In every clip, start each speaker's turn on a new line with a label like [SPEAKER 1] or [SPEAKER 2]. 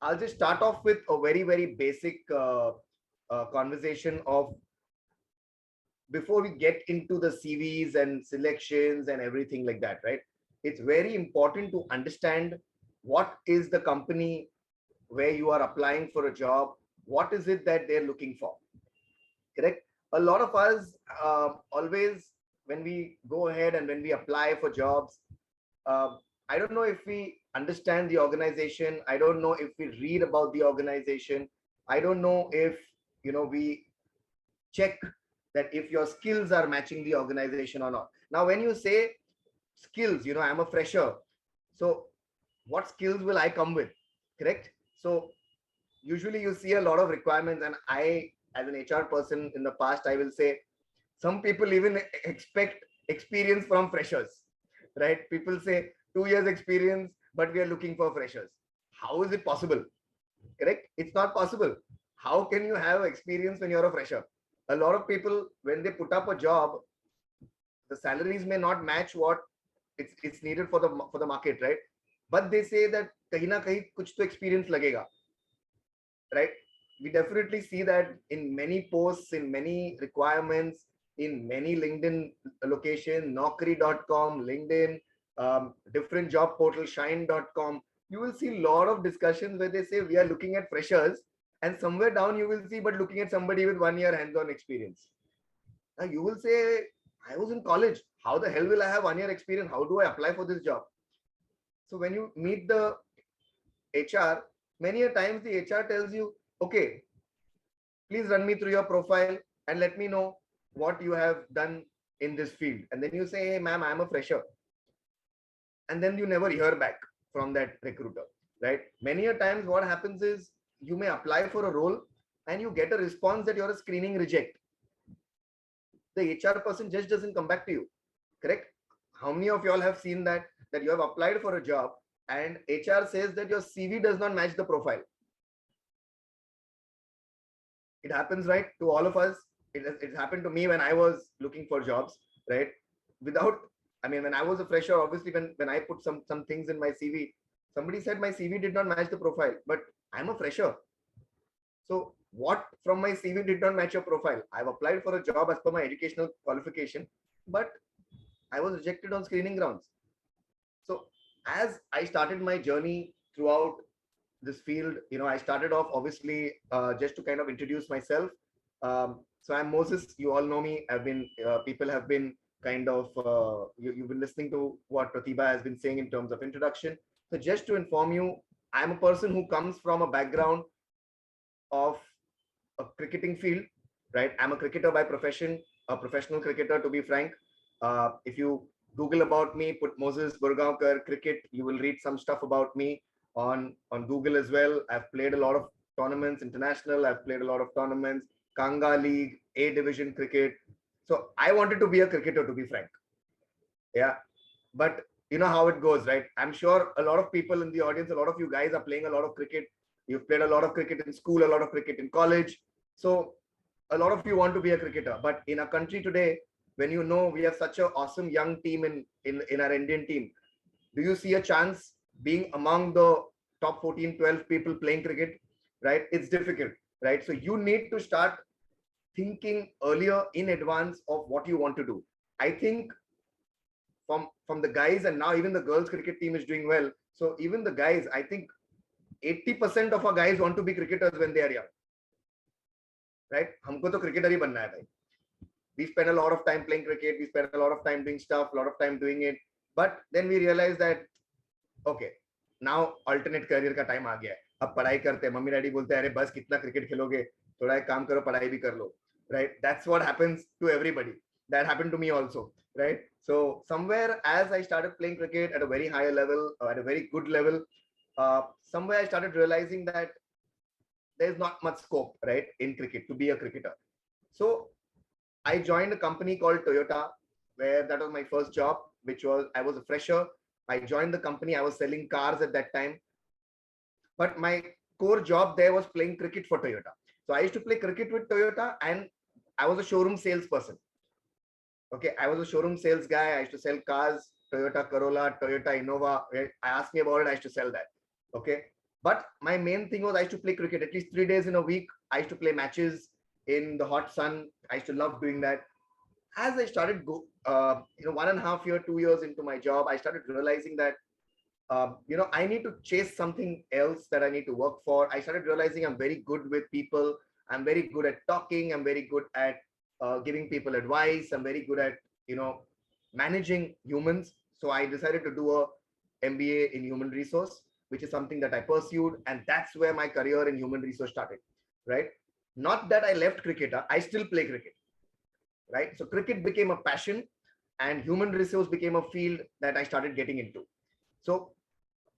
[SPEAKER 1] I'll just start off with a very, very basic conversation of before we get into the CVs and selections and everything like that, right? It's very important to understand what is the company where you are applying for a job, what is it that they're looking for, correct? A lot of us always, when we go ahead and when we apply for jobs, uh, I don't know if we understand the organization. I don't know if we read about the organization. I don't know if we check that if your skills are matching the organization or not. Now, when you say skills, I'm a fresher. So what skills will I come with? Correct. So usually you see a lot of requirements, and I, as an HR person in the past, I will say some people even expect experience from freshers, right? People say 2 years experience, but we are looking for freshers. How is it possible? Correct. It's not possible. How can you have experience when you're a fresher? A lot of people, when they put up a job, the salaries may not match what it's needed for the market, right? But they say that kahin na kahin kuch to experience lagega, right? We definitely see that in many posts, in many requirements, in many LinkedIn location, Naukri.com, LinkedIn, different job portal, Shine.com. You will see a lot of discussions where they say we are looking at freshers, and somewhere down you will see, but looking at somebody with 1 year hands-on experience. Now you will say, I was in college. How the hell will I have 1 year experience? How do I apply for this job? So when you meet the HR, many a times the HR tells you, okay, please run me through your profile and let me know what you have done in this field. And then you say, hey, ma'am, I'm a fresher. And then you never hear back from that recruiter, right? Many a times what happens is you may apply for a role and you get a response that you're a screening reject. The HR person just doesn't come back to you, correct? How many of y'all have seen that you have applied for a job and HR says that your CV does not match the profile? It happens, right, to all of us. It happened to me when I was looking for jobs, right? When I was a fresher, obviously when I put some things in my CV, somebody said my CV did not match the profile, but I'm a fresher. So what from my CV did not match your profile? I've applied for a job as per my educational qualification, but I was rejected on screening grounds. So as I started my journey throughout this field, I started off obviously just to kind of introduce myself. So I'm Moses. You all know me. People have been kind of you've been listening to what Pratibha has been saying in terms of introduction. So just to inform you, I'm a person who comes from a background of a cricketing field, right? I'm a cricketer by profession, a professional cricketer, to be frank. If you Google about me, put Moses Borgaonkar cricket, you will read some stuff about me on Google as well. I've played a lot of tournaments, international. I've played a lot of tournaments, Kanga League, A Division cricket. So I wanted to be a cricketer, to be frank. Yeah, but you know how it goes, right? I'm sure a lot of people in the audience, a lot of you guys are playing a lot of cricket. You've played a lot of cricket in school, a lot of cricket in college. So a lot of you want to be a cricketer. But in our country today, when we have such an awesome young team in our Indian team, do you see a chance being among the top 14, 12 people playing cricket, right? It's difficult, right? So you need to start thinking earlier in advance of what you want to do. I think from the guys, and now even the girls cricket team is doing well. So even the guys, I think 80% of our guys want to be cricketers when they are young, right? हमको तो cricketer ही बनना है भाई. We spend a lot of time playing cricket. We spend a lot of time doing stuff, a lot of time doing it. But then we realize that, okay, now alternate career का time आ गया है. अब पढ़ाई करते हैं. Mummy daddy बोलते हैं अरे बस कितना क्रिकेट खेलोगे, थोड़ा एक काम करो, पढ़ाई भी कर लो, right? That's what happens to everybody. That happened to me also, right? So somewhere as I started playing cricket at a very high level, at a very good level, somewhere I started realizing that there's not much scope, right, in cricket to be a cricketer. So I joined a company called Toyota, where that was my first job, I was a fresher. I joined the company. I was selling cars at that time, but my core job there was playing cricket for Toyota. So I used to play cricket with Toyota, and I was a showroom salesperson. Okay, I was a showroom sales guy. I used to sell cars, Toyota Corolla, Toyota Innova. I asked me about it, I used to sell that. Okay, But my main thing was I used to play cricket at least 3 days in a week. I used to play matches in the hot sun. I used to love doing that. As I started 1.5 year, 2 years into my job, I started realizing that I need to chase something else that I need to work for. I started realizing I'm very good with people. I'm very good at talking. I'm very good at giving people advice. I'm very good at managing humans. So I decided to do a MBA in human resource, which is something that I pursued, and that's where my career in human resource started. Right? Not that I left cricket. I still play cricket. Right? So cricket became a passion, and human resource became a field that I started getting into. So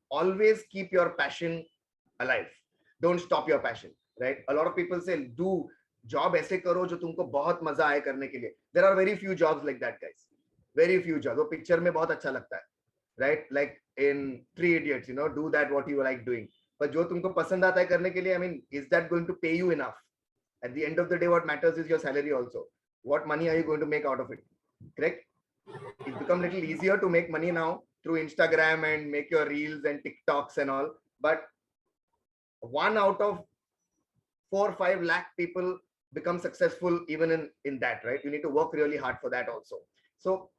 [SPEAKER 1] always keep your passion alive. Don't stop your passion, right? A lot of people say, do job ऐसे करो जो तुमको बहुत मजा आए करने के लिए. There are very few jobs like that, guys. Very few jobs. वो picture में बहुत अच्छा लगता है, right? Like in Three Idiots, do that what you like doing. But जो तुमको पसंद आता है करने के लिए, I mean, is that going to pay you enough? At the end of the day, what matters is your salary also. What money are you going to make out of it? Correct? It's become a little easier to make money now through Instagram and make your reels and TikToks and all. But 1 out of 4 or 5 lakh people become successful even in that, right? You need to work really hard for that also. So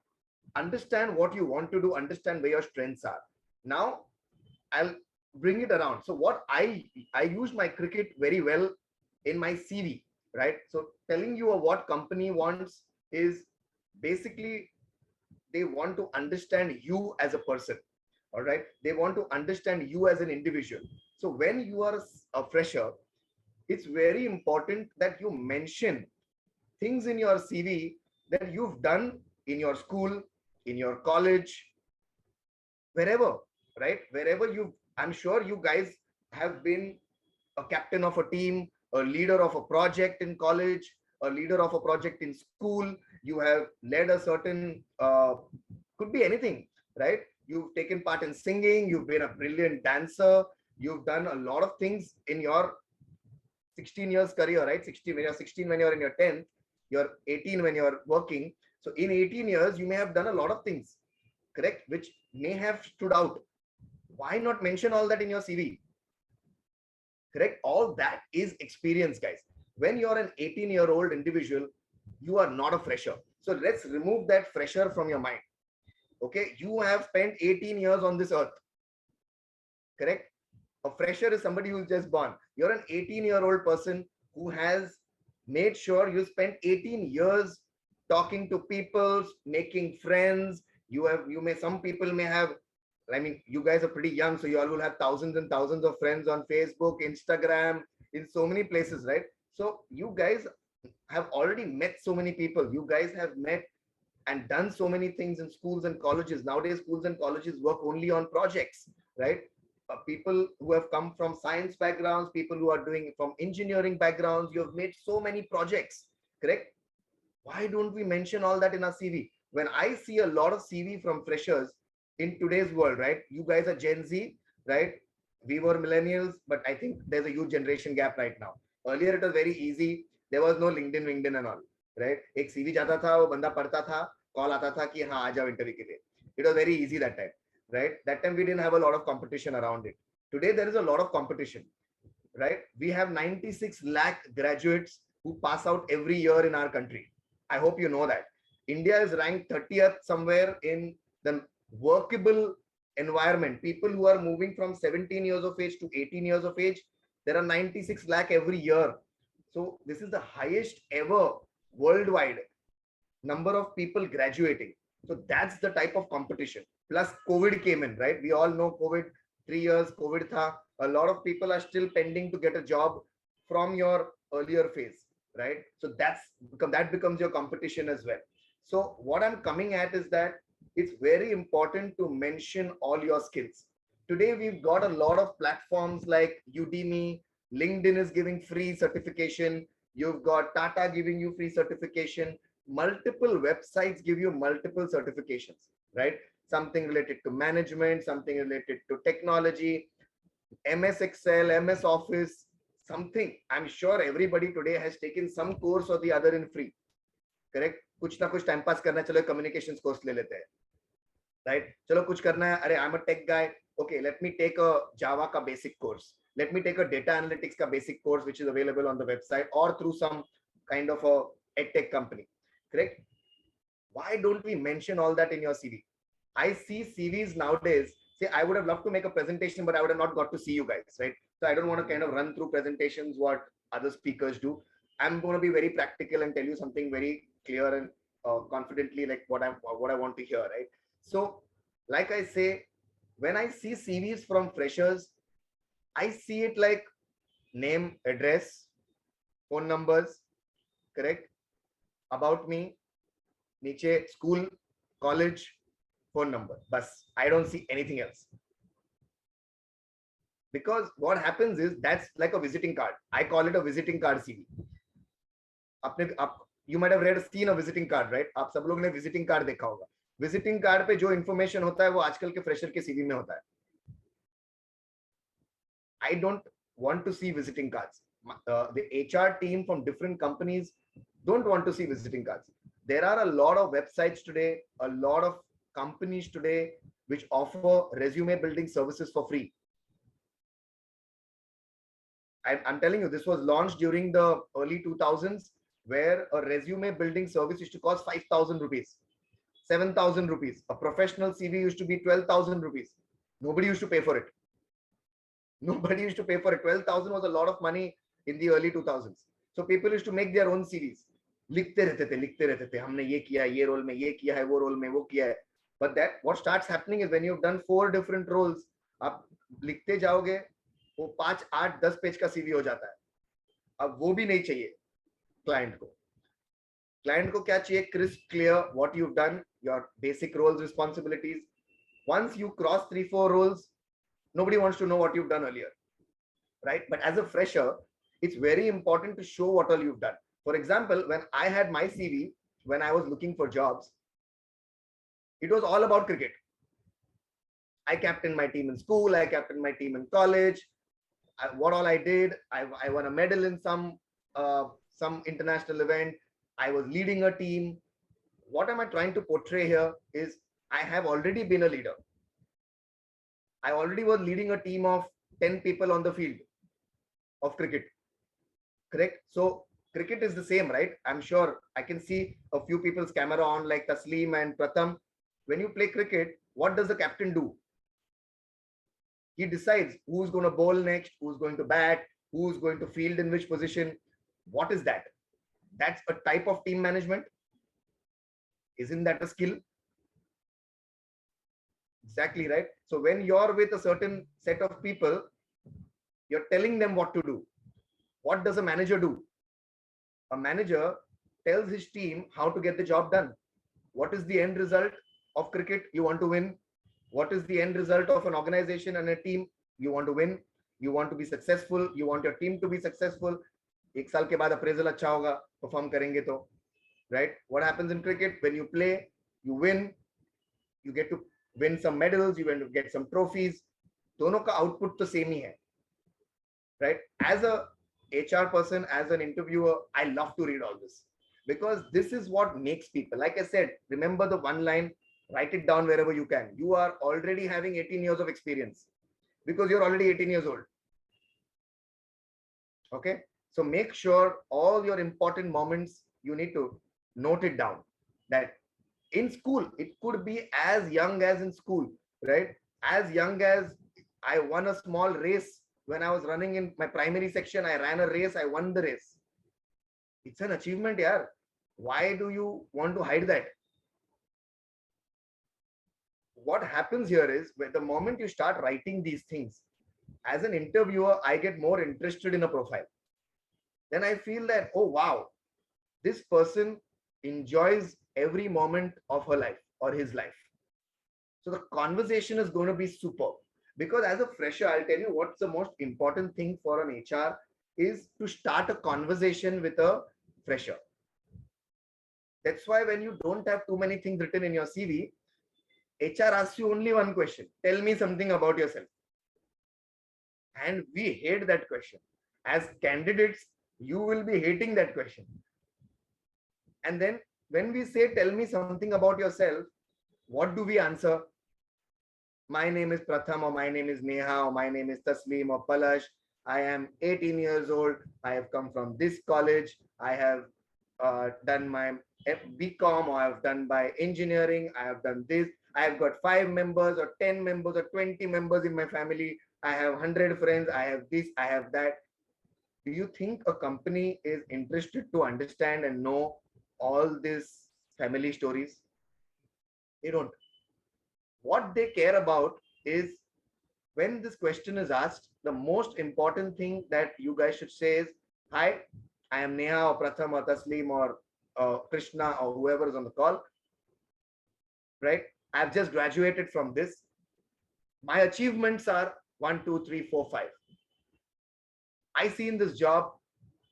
[SPEAKER 1] understand what you want to do, understand where your strengths are. Now I'll bring it around. So what I use my cricket very well in my CV, right? So telling you what company wants is basically they want to understand you as a person. All right, they want to understand you as an individual. So when you are a fresher, it's very important that you mention things in your CV that you've done in your school, in your college, wherever, right? Wherever I'm sure you guys have been a captain of a team, a leader of a project in college, a leader of a project in school. You have led a certain, could be anything, right? You've taken part in singing, you've been a brilliant dancer, you've done a lot of things in your 16 years career, right? 16 when you're 16, when you're in your 10th, you're 18 when you're working. So in 18 years, you may have done a lot of things, correct? Which may have stood out. Why not mention all that in your CV? Correct? All that is experience, guys. When you're an 18-year-old individual, you are not a fresher. So let's remove that fresher from your mind. Okay, you have spent 18 years on this earth. Correct? A fresher is somebody who's just born. You're an 18-year-old person who has made sure you spent 18 years talking to people, making friends. Some people may have, I mean, you guys are pretty young, so you all will have thousands and thousands of friends on Facebook, Instagram, in so many places, right? So you guys have already met so many people. You guys have met and done so many things in schools and colleges. Nowadays, schools and colleges work only on projects, right? People who have come from science backgrounds, people who are doing from engineering backgrounds, you have made so many projects, correct? Why don't we mention all that in our CV? When I see a lot of CV from freshers in today's world, right? You guys are Gen Z, right? We were millennials, but I think there's a huge generation gap right now. Earlier, it was very easy. There was no LinkedIn and all, right? एक CV जाता था, वो बंदा पढ़ता था, call आता था कि हाँ आ जाओ interview के लिए. It was very easy that time, right? That time we didn't have a lot of competition around it. Today there is a lot of competition, right? We have 96 lakh graduates who pass out every year in our country. I hope you know that. India is ranked 30th somewhere in the workable environment. People who are moving from 17 years of age to 18 years of age, there are 96 lakh every year. So this is the highest ever worldwide number of people graduating. So that's the type of competition. Plus COVID came in, right? We all know COVID, 3 years COVID tha. A lot of people are still pending to get a job from your earlier phase, right? So that becomes your competition as well. So what I'm coming at is that it's very important to mention all your skills. Today, we've got a lot of platforms like Udemy, LinkedIn is giving free certification. You've got Tata giving you free certification. Multiple websites give you multiple certifications, right? Something related to management, something related to technology, MS Excel, MS Office, something. I'm sure everybody today has taken some course or the other in free, correct? कुछ ना कुछ time pass करना, चलो communications course ले लेते हैं, right? चलो कुछ करना है, अरे I'm a tech guy, okay, let me take a Java का basic course. let me take a data analytics ka basic course which is available on the website or through some kind of a edtech company. Correct? Why don't we mention all that in your CV? I see CVs nowadays. Say, I would have loved to make a presentation, but I would have not got to see you guys, right? So I don't want to kind of run through presentations what other speakers do. I'm going to be very practical and tell you something very clear and confidently, like what I want to hear, right? So, like I say, when I see CVs from freshers, I see it like name, address, phone numbers, correct? About me, niche, school, college, phone number. Bas, I don't see anything else. Because what happens is that's like a visiting card. I call it a visiting card CV. You might have seen a visiting card, right? आप सब लोग ने visiting card देखा होगा. Visiting card पे जो information होता है वो आजकल के fresher के CV में होता है. I don't want to see visiting cards. The HR team from different companies don't want to see visiting cards. There are a lot of websites today, a lot of companies today which offer resume building services for free. I'm telling you, this was launched during the early 2000s, where a resume building service used to cost 5,000 rupees, 7,000 rupees. A professional CV used to be 12,000 rupees. Nobody used to pay for it. Nobody used to pay for it. 12,000 was a lot of money in the early 2000s. So people used to make their own CVs. लिखते रहते थे हमने ये किया, ये role में ये किया है, वो रोल में वो किया है. But that what starts happening is when you've done 4 different roles, आप लिखते जाओगे, वो 5, 8, 10 पेज का CV हो जाता है. अब वो भी नहीं चाहिए क्लाइंट को. क्लाइंट को क्या चाहिए? Crisp, clear, what you've done, your basic roles, responsibilities. Once you cross 3, 4 roles, nobody wants to know what you've done earlier, right? But as a fresher, it's very important to show what all you've done. For example, when I had my CV, when I was looking for jobs, it was all about cricket. I captained my team in school, I captained my team in college. What all I did, I won a medal in some international event. I was leading a team. What am I trying to portray here is I have already been a leader. I already was leading a team of 10 people on the field of cricket. Correct? So cricket is the same, right? I'm sure I can see a few people's camera on, like Tasleem and Pratham. When you play cricket, what does the captain do? He decides who's going to bowl next, who's going to bat, who's going to field in which position. What is that? That's a type of team management. Isn't that a skill? Exactly, right? So when you're with a certain set of people, you're telling them what to do. What does a manager do? A manager tells his team how to get the job done. What is the end result of cricket? You want to win. What is the end result of an organization and a team? You want to win. You want to be successful. You want your team to be successful. एक साल के बाद appraisal अच्छा होगा, perform करेंगे तो, right? What happens in cricket? When you play, you win. You get to win some medals. You going to get some trophies. दोनों का output तो same ही है, right? As a HR person, as an interviewer, I love to read all this because this is what makes people. Like I said, remember the one line. Write it down wherever you can. You are already having 18 years of experience because you're already 18 years old. Okay. So make sure all your important moments, you need to note it down. That in school, it could be as young as in school, right? As young as I won a small race when I was running in my primary section. I ran a race. I won the race. It's an achievement, yaar. Why do you want to hide that? What happens here is when the moment you start writing these things, as an interviewer, I get more interested in a profile. Then I feel that, oh, wow, this person enjoys every moment of her life or his life. So the conversation is going to be superb. Because as a fresher, I'll tell you what's the most important thing for an HR is to start a conversation with a fresher. That's why when you don't have too many things written in your CV, HR asks you only one question. Tell me something about yourself. And we hate that question. As candidates, you will be hating that question. And then when we say, tell me something about yourself, what do we answer? My name is Pratham, or my name is Neha, or my name is Tasleem or Palash. I am 18 years old. I have come from this college. I have done my BCom, or I have done by engineering. I have done this. I have got 5 members or 10 members or 20 members in my family. I have 100 friends. I have this, I have that. Do you think a company is interested to understand and know all these family stories? They don't. What they care about is, when this question is asked, the most important thing that you guys should say is, hi, I am Neha or Pratham or Taslim or Krishna or whoever is on the call, right? I've just graduated from this. My achievements are 1, 2, 3, 4, 5. I seen this job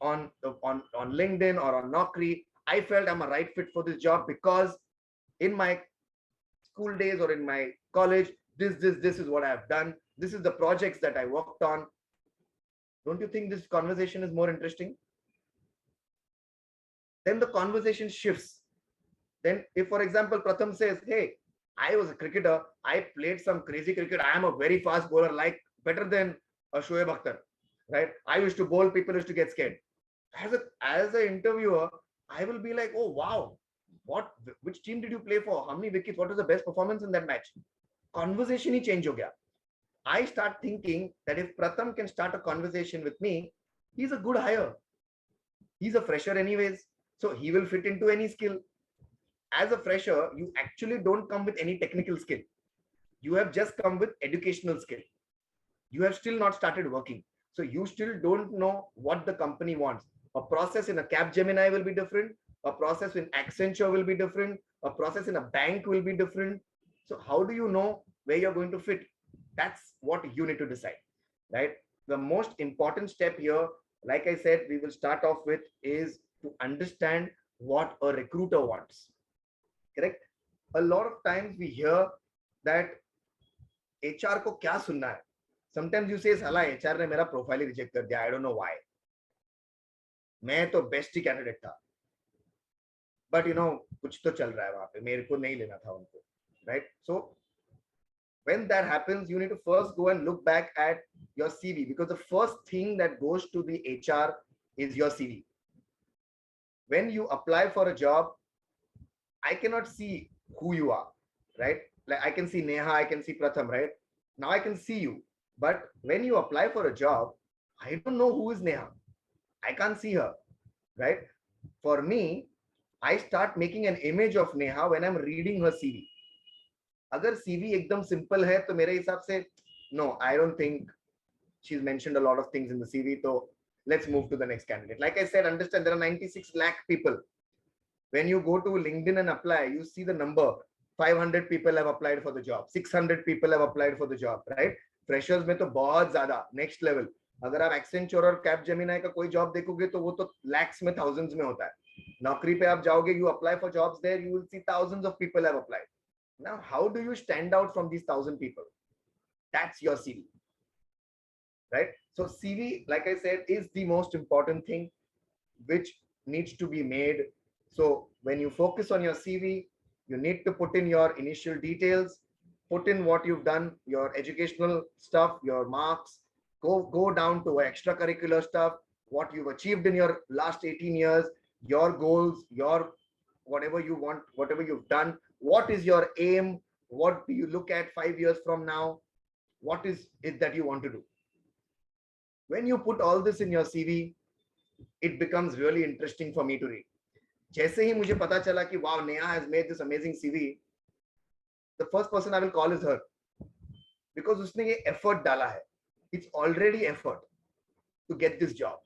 [SPEAKER 1] on LinkedIn or on Naukri. I felt I'm a right fit for this job because in my school days or in my college, this is what I've done. This is the projects that I worked on. Don't you think this conversation is more interesting? Then the conversation shifts. Then if, for example, Pratham says, hey, I was a cricketer. I played some crazy cricket. I am a very fast bowler, like better than Shoaib Akhtar, right? I used to bowl, people used to get scared. As an interviewer, I will be like, oh, wow. Which team did you play for? How many wickets? What was the best performance in that match? Conversation he change हो गया. I start thinking that if Pratham can start a conversation with me, he's a good hire. He's a fresher anyways, so he will fit into any skill. As a fresher, you actually don't come with any technical skill. You have just come with educational skill. You have still not started working. So you still don't know what the company wants. A process in a Capgemini will be different. A process in Accenture will be different. A process in a bank will be different. So how do you know where you're going to fit? That's what you need to decide, right? The most important step here, like I said, we will start off with, is to understand what a recruiter wants. Correct? A lot of times we hear that HR को क्या सुनना है? Sometimes you say, साला HR ने मेरा profile ही reject कर दिया. I don't know why. मैं तो बेस्ट ही कैंडिडेट था. But you know, कुछ तो चल रहा है वहां पे. मेरे को नहीं लेना था उनको. Right? So when that happens, you need to first go and look back at your CV, because the first thing that goes to the HR is your CV. When you apply for a job, I cannot see who you are, right? Like I can see Neha, I can see Pratham, right? Now I can see you. But when you apply for a job, I don't know who is Neha. I can't see her, right? For me, I start making an image of Neha when I'm reading her CV. अगर CV एकदम simple है तो मेरे हिसाब से no, I don't think she's mentioned a lot of things in the CV. So let's move to the next candidate. Like I said, understand there are 96 lakh people. When you go to LinkedIn and apply, you see the number. 500 people have applied for the job. 600 people have applied for the job, right? Freshers में तो बहुत ज़्यादा next level. अगर आप Accenture और Capgemini का कोई job देखोगे तो वो तो lakhs में thousands में होता है. नौकरी पे आप जाओगे, you apply for jobs there, you will see thousands of people have applied. Now, how do you stand out from these 1,000 people? That's your CV, right? So CV, like I said, is the most important thing which needs to be made. So when you focus on your CV, you need to put in your initial details, put in what you've done, your educational stuff, your marks, go down to extracurricular stuff, what you've achieved in your last 18 years, your goals, your whatever you want, whatever you've done, what is your aim, what do you look at 5 years from now, what is it that you want to do. When you put all this in your CV, it becomes really interesting for me to read. जैसे ही मुझे पता चला कि wow, Neha has made this amazing CV, the first person I will call is her, because उसने ये effort डाला है. It's already effort to get this job,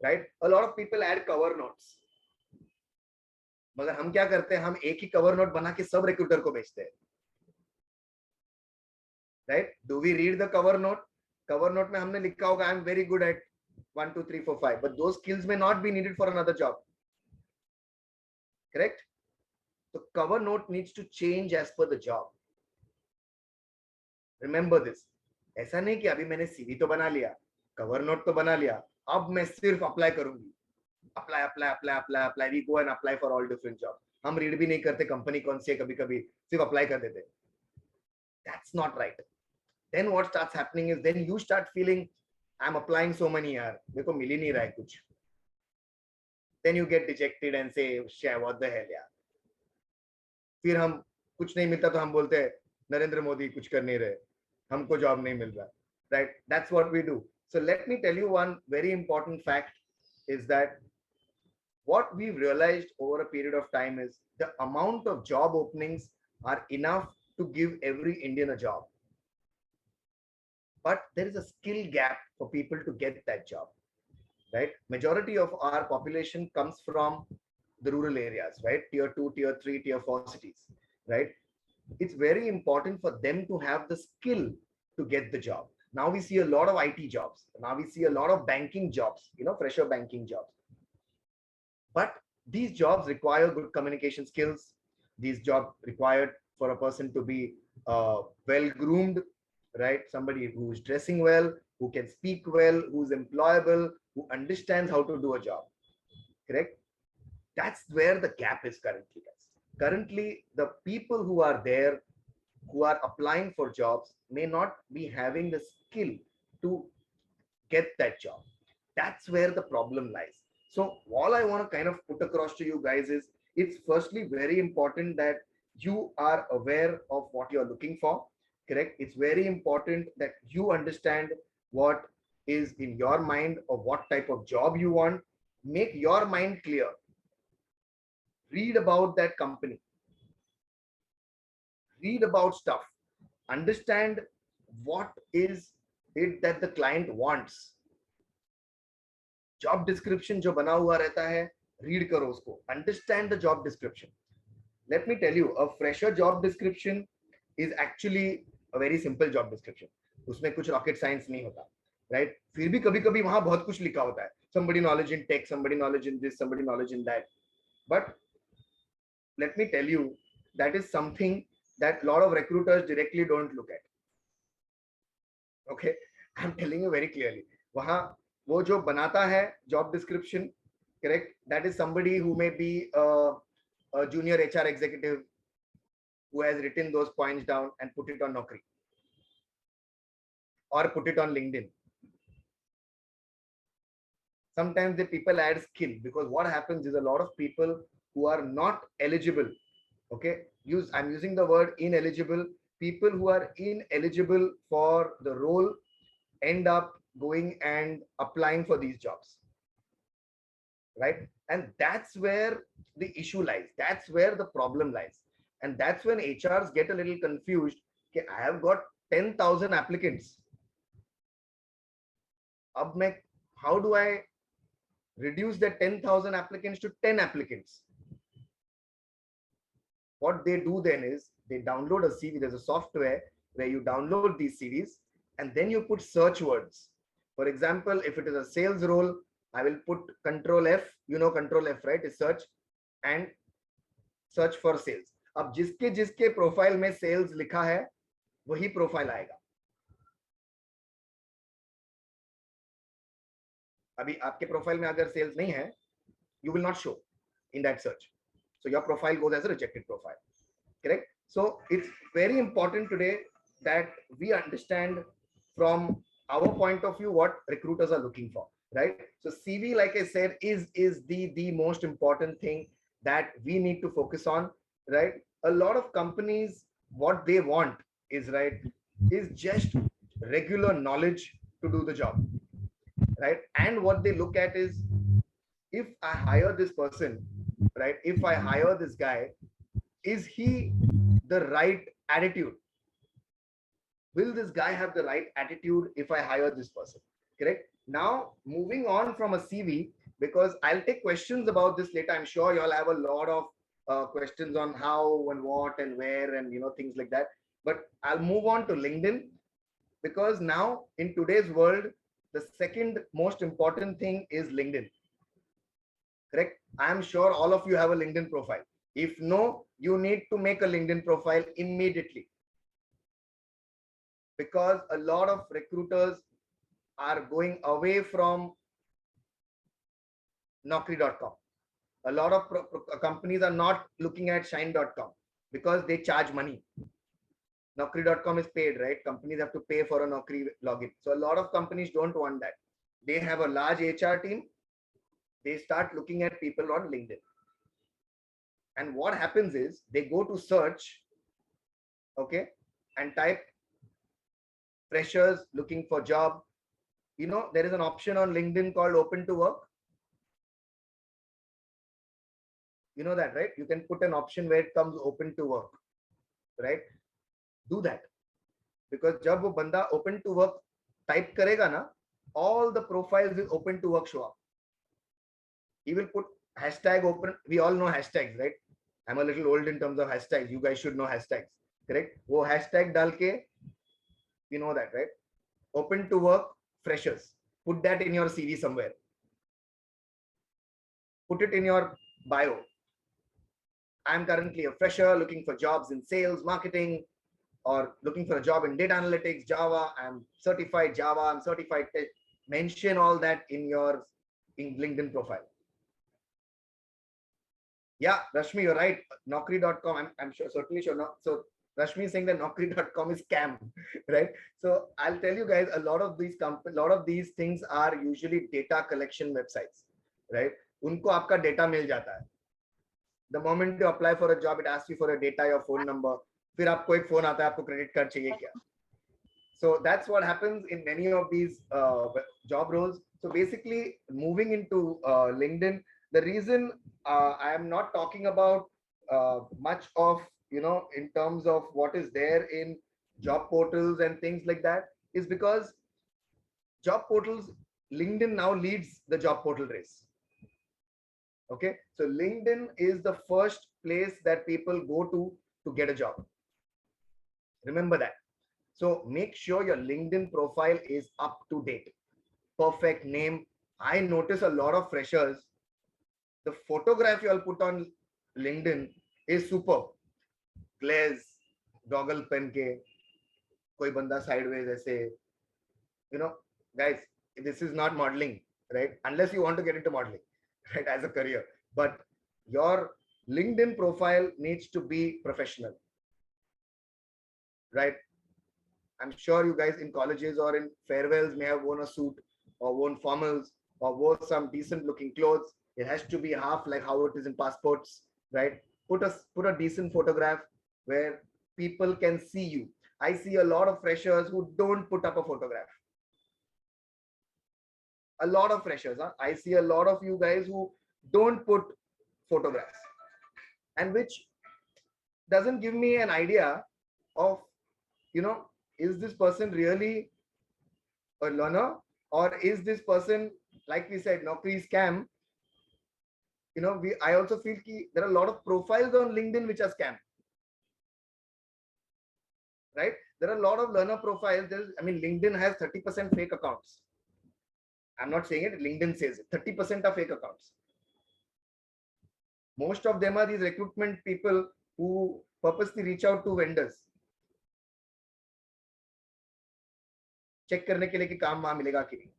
[SPEAKER 1] right? A lot of people add cover notes. मगर हम क्या करते हैं, हम एक ही कवर नोट बना के सब रिक्रूटर को भेजते हैं, right? Do we read the cover note? Cover note में हमने लिखा होगा I am very good at 1, 2, 3, 4, 5, but those skills may not be needed for another job. Correct? The cover note needs to change as per the job. Remember this. ऐसा नहीं कि अभी मैंने CV तो बना लिया, cover note तो बना लिया, अब मैं सिर्फ अप्लाई करूंगी. Apply. We go and apply for all different jobs. हम रीड भी नहीं करते कंपनी कौन सी है, कभी-कभी सिर्फ अप्लाई कर देते. That's not right. Then what starts happening is then you start feeling I'm applying so many यार, मेरे को मिल ही नहीं रहा है कुछ. Then you get dejected and say, "Shit, what the hell यार." फिर हम कुछ नहीं मिलता तो हम बोलते हैं नरेंद्र मोदी कुछ कर नहीं रहे, हमको जॉब नहीं मिल रहा. Right? That's what we do. So let me tell you one very important fact is that what we've realized over a period of time is the amount of job openings are enough to give every Indian a job. But there is a skill gap for people to get that job, right? Majority of our population comes from the rural areas, right? Tier 2, tier 3, tier 4 cities, right? It's very important for them to have the skill to get the job. Now we see a lot of IT jobs. Now we see a lot of banking jobs, fresher banking jobs. But these jobs require good communication skills. These jobs required for a person to be well groomed, right? Somebody who's dressing well, who can speak well, who's employable, who understands how to do a job. Correct? That's where the gap is currently, guys. Currently, the people who are there, who are applying for jobs, may not be having the skill to get that job. That's where the problem lies. So all I want to kind of put across to you guys is, it's firstly very important that you are aware of what you're looking for. Correct? It's very important that you understand what is in your mind or what type of job you want. Make your mind clear. Read about that company. Read about stuff. Understand what is it that the client wants. Job description जो बना हुआ रहता है, read करो उसको. Understand the job description. Let me tell you, a fresher job description is actually a very simple job description. उसमें कुछ rocket science नहीं होता, right? फिर भी कभी-कभी वहाँ बहुत कुछ लिखा होता है. Somebody knowledge in tech, somebody knowledge in this, somebody knowledge in that. But let me tell you, that is something that a lot of recruiters directly don't look at. Okay, I'm telling you very clearly. वहाँ वो जो बनाता है job description, correct? That is somebody who may be a junior HR executive who has written those points down and put it on Naukri or put it on LinkedIn. Sometimes the people add skill, because what happens is a lot of people who are not eligible, okay, I'm using the word ineligible. People who are ineligible for the role end up going and applying for these jobs, right? And that's where the issue lies. That's where the problem lies. And that's when HRs get a little confused. Okay, I have got 10,000 applicants. How do I reduce the 10,000 applicants to 10 applicants? What they do then is they download a CV. There's a software where you download these CVs and then you put search words. For example, if it is a sales role, I will put Control F. You know Control F, right? Is search and search for sales. अब जिसके जिसके profile में sales लिखा है वही profile आएगा. अभी आपके प्रोफाइल में अगर सेल्स नहीं है, you will not show in that search. So your profile goes as a rejected profile. Correct? So it's very important today that we understand from our point of view what recruiters are looking for, right? So CV, like I said, is the most important thing that we need to focus on, right? A lot of companies, what they want is, right, is just regular knowledge to do the job, right? And what they look at is, if I hire this person, right, if I hire this guy, is he the right attitude? Will this guy have the right attitude if I hire this person? Correct? Now, moving on from a CV, because I'll take questions about this later. I'm sure you'll have a lot of questions on how and what and where and things like that. But I'll move on to LinkedIn, because now in today's world, the second most important thing is LinkedIn. Correct? I'm sure all of you have a LinkedIn profile. If no, you need to make a LinkedIn profile immediately, because a lot of recruiters are going away from Naukri.com. A lot of companies are not looking at Shine.com because they charge money. Naukri.com is paid, right? Companies have to pay for a Naukri login. So a lot of companies don't want that. They have a large HR team. They start looking at people on LinkedIn. And what happens is they go to search, okay, and type freshers looking for job. You know, there is an option on LinkedIn called open to work. You know that, right? You can put an option where it comes open to work, right? Do that. Because जब वो बंदा open to work type करेगा ना, all the profiles with open to work show up. He will put hashtag open. We all know hashtags, right? I'm a little old in terms of hashtags. You guys should know hashtags, correct? वो hashtag डाल के, you know that, right? Open to work freshers. Put that in your CV somewhere. Put it in your bio. I'm currently a fresher looking for jobs in sales, marketing, or looking for a job in data analytics, Java. I'm certified Java. I'm certified. Mention all that in your LinkedIn profile. Yeah, Rashmi, you're right. Naukri.com. I'm sure, certainly sure. No, so Rashmi is saying that Naukri.com is scam, right? So I'll tell you guys, a lot of these things are usually data collection websites, right? उनको आपका data मिल जाता है. The moment you apply for a job, it asks you for a data, your phone number. फिर आपको एक phone आता है, आपको credit card चाहिए क्या? So that's what happens in many of these job roles. So basically, moving into LinkedIn, the reason I am not talking about much of, you know, in terms of what is there in job portals and things like that is because job portals, LinkedIn now leads the job portal race. Okay, so LinkedIn is the first place that people go to get a job. Remember that. So make sure your LinkedIn profile is up to date. Perfect name. I notice a lot of freshers. The photograph you all put on LinkedIn is superb. Glaze, goggle pen ke, koi banda sideways aise. You know, guys, this is not modeling, right? Unless you want to get into modeling, right, as a career. But your LinkedIn profile needs to be professional, right? I'm sure you guys in colleges or in farewells may have worn a suit or worn formals or wore some decent looking clothes. It has to be half like how it is in passports, right? Put a decent photograph where people can see you. I see a lot of freshers who don't put up a photograph. A lot of freshers. Huh? I see a lot of you guys who don't put photographs, and which doesn't give me an idea of, you know, is this person really a learner, or is this person, like we said, Naukri scam? You know, I also feel that there are a lot of profiles on LinkedIn which are scam, right? There are a lot of learner profiles. I mean, LinkedIn has 30% fake accounts. I'm not saying it, LinkedIn says it. 30% are fake accounts. Most of them are these recruitment people who purposely reach out to vendors. Check करने के लिए कि काम वहां मिलेगा कि नहीं.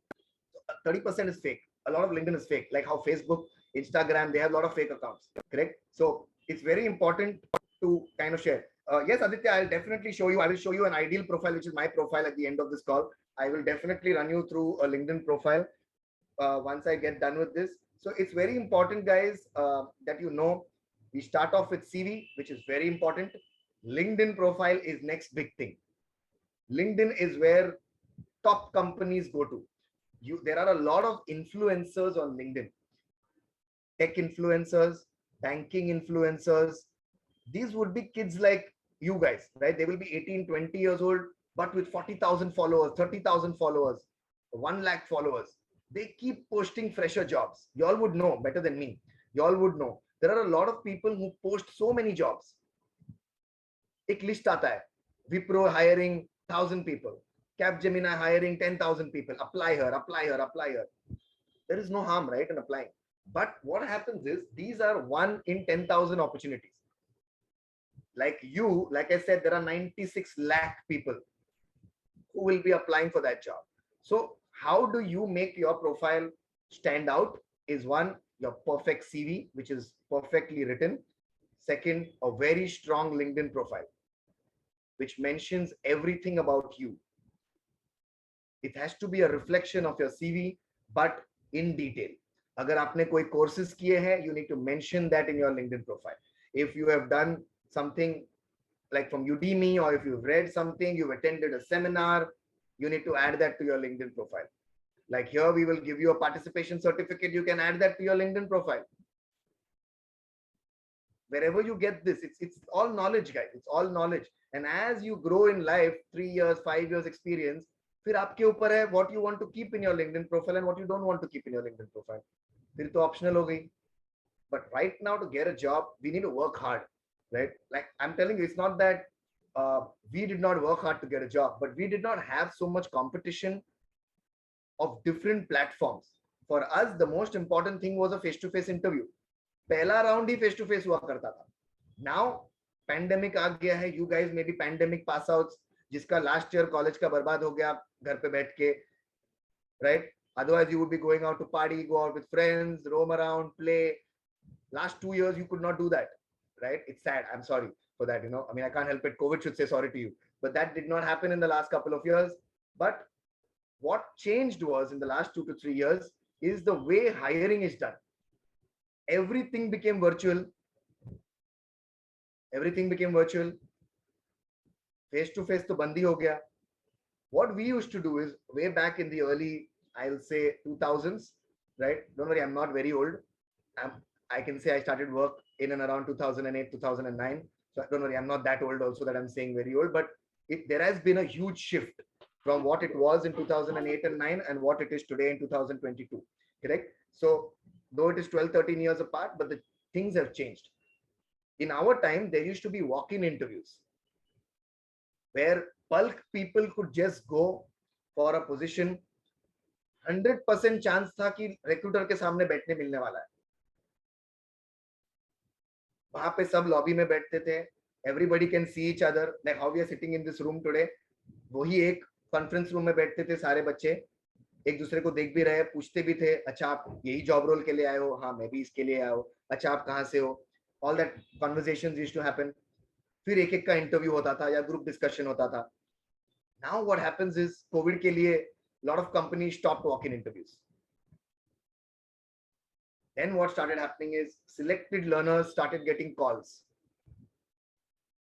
[SPEAKER 1] 30% is fake. A lot of LinkedIn is fake, like how Facebook, Instagram, they have a lot of fake accounts, correct? So it's very important to kind of share. Yes, Aditya, I'll definitely show you. I will show you an ideal profile, which is my profile at the end of this call. I will definitely run you through a LinkedIn profile once I get done with this. So it's very important, guys, that you know, we start off with CV, which is very important. LinkedIn profile is next big thing. LinkedIn is where top companies go to. There are a lot of influencers on LinkedIn. Tech influencers, banking influencers. These would be kids like you guys, right? They will be 18, 20 years old, but with 40,000 followers, 30,000 followers, 1 lakh followers. They keep posting fresher jobs. Y'all would know better than me. Y'all would know. There are a lot of people who post so many jobs. एक list आता है. Wipro hiring 1,000 people. Capgemini hiring 10,000 people. Apply here, apply here, apply here. There is no harm, right, in applying. But what happens is these are 1 in 10,000 opportunities. Like you, like I said, there are 96 lakh people who will be applying for that job. So how do you make your profile stand out? Is one, your perfect CV, which is perfectly written. Second, a very strong LinkedIn profile, which mentions everything about you. It has to be a reflection of your CV, but in detail. Agar aapne koi courses kiye hai, you need to mention that in your LinkedIn profile. If you have done something like from Udemy, or if you've read something, you've attended a seminar, you need to add that to your LinkedIn profile. Like here, we will give you a participation certificate. You can add that to your LinkedIn profile. Wherever you get this, it's all knowledge, guys. It's all knowledge. And as you grow in life, 3 years, 5 years experience, फिर आपके ऊपर है what you want to keep in your LinkedIn profile and what you don't want to keep in your LinkedIn profile. फिर तो optional हो गई. But right now, to get a job, we need to work hard, right? Like I'm telling you, it's not that we did not work hard to get a job, but we did not have so much competition of different platforms. For us, the most important thing was a face-to-face interview. पहला round ही face-to-face हुआ करता था. Now, pandemic आ गया है. You guys may be pandemic pass outs, जिसका last year college का बर्बाद हो गया घर पे बैठ के, right? Otherwise, you would be going out to party, go out with friends, roam around, play. Last 2 years, you could not do that, right? It's sad. I'm sorry for that. I mean, I can't help it. COVID should say sorry to you, but that did not happen in the last couple of years. But what changed was in the last 2 to 3 years is the way hiring is done. Everything became virtual. Everything became virtual. Face to face to bandi ho gaya. What we used to do is way back in the early, I'll say 2000s, right? Don't worry, I'm not very old. I can say I started work in and around 2008, 2009. So don't worry, I'm not that old also that I'm saying very old, but there has been a huge shift from what it was in 2008 and 9 and what it is today in 2022, correct? So though it is 12, 13 years apart, but the things have changed. In our time, there used to be walk-in interviews where bulk people could just go for a position. 100% chance था कि recruiter के सामने बैठने मिलने वाला है. वहां पे सब लॉबी में बैठते थे. Everybody can see each other, like how we are sitting in this room today. वही एक कॉन्फ्रेंस रूम में बैठते थे सारे बच्चे, एक दूसरे को देख भी रहे, पूछते भी थे, अच्छा आप यही जॉब रोल के लिए आए हो? हाँ मैं भी इसके लिए आया हूँ. अच्छा आप कहाँ से हो? All that conversations used to happen. फिर एक एक का इंटरव्यू होता था या ग्रुप डिस्कशन होता था. Now what happens is Covid के लिए lot of companies stopped walk-in interviews. Then what started happening is selected learners started getting calls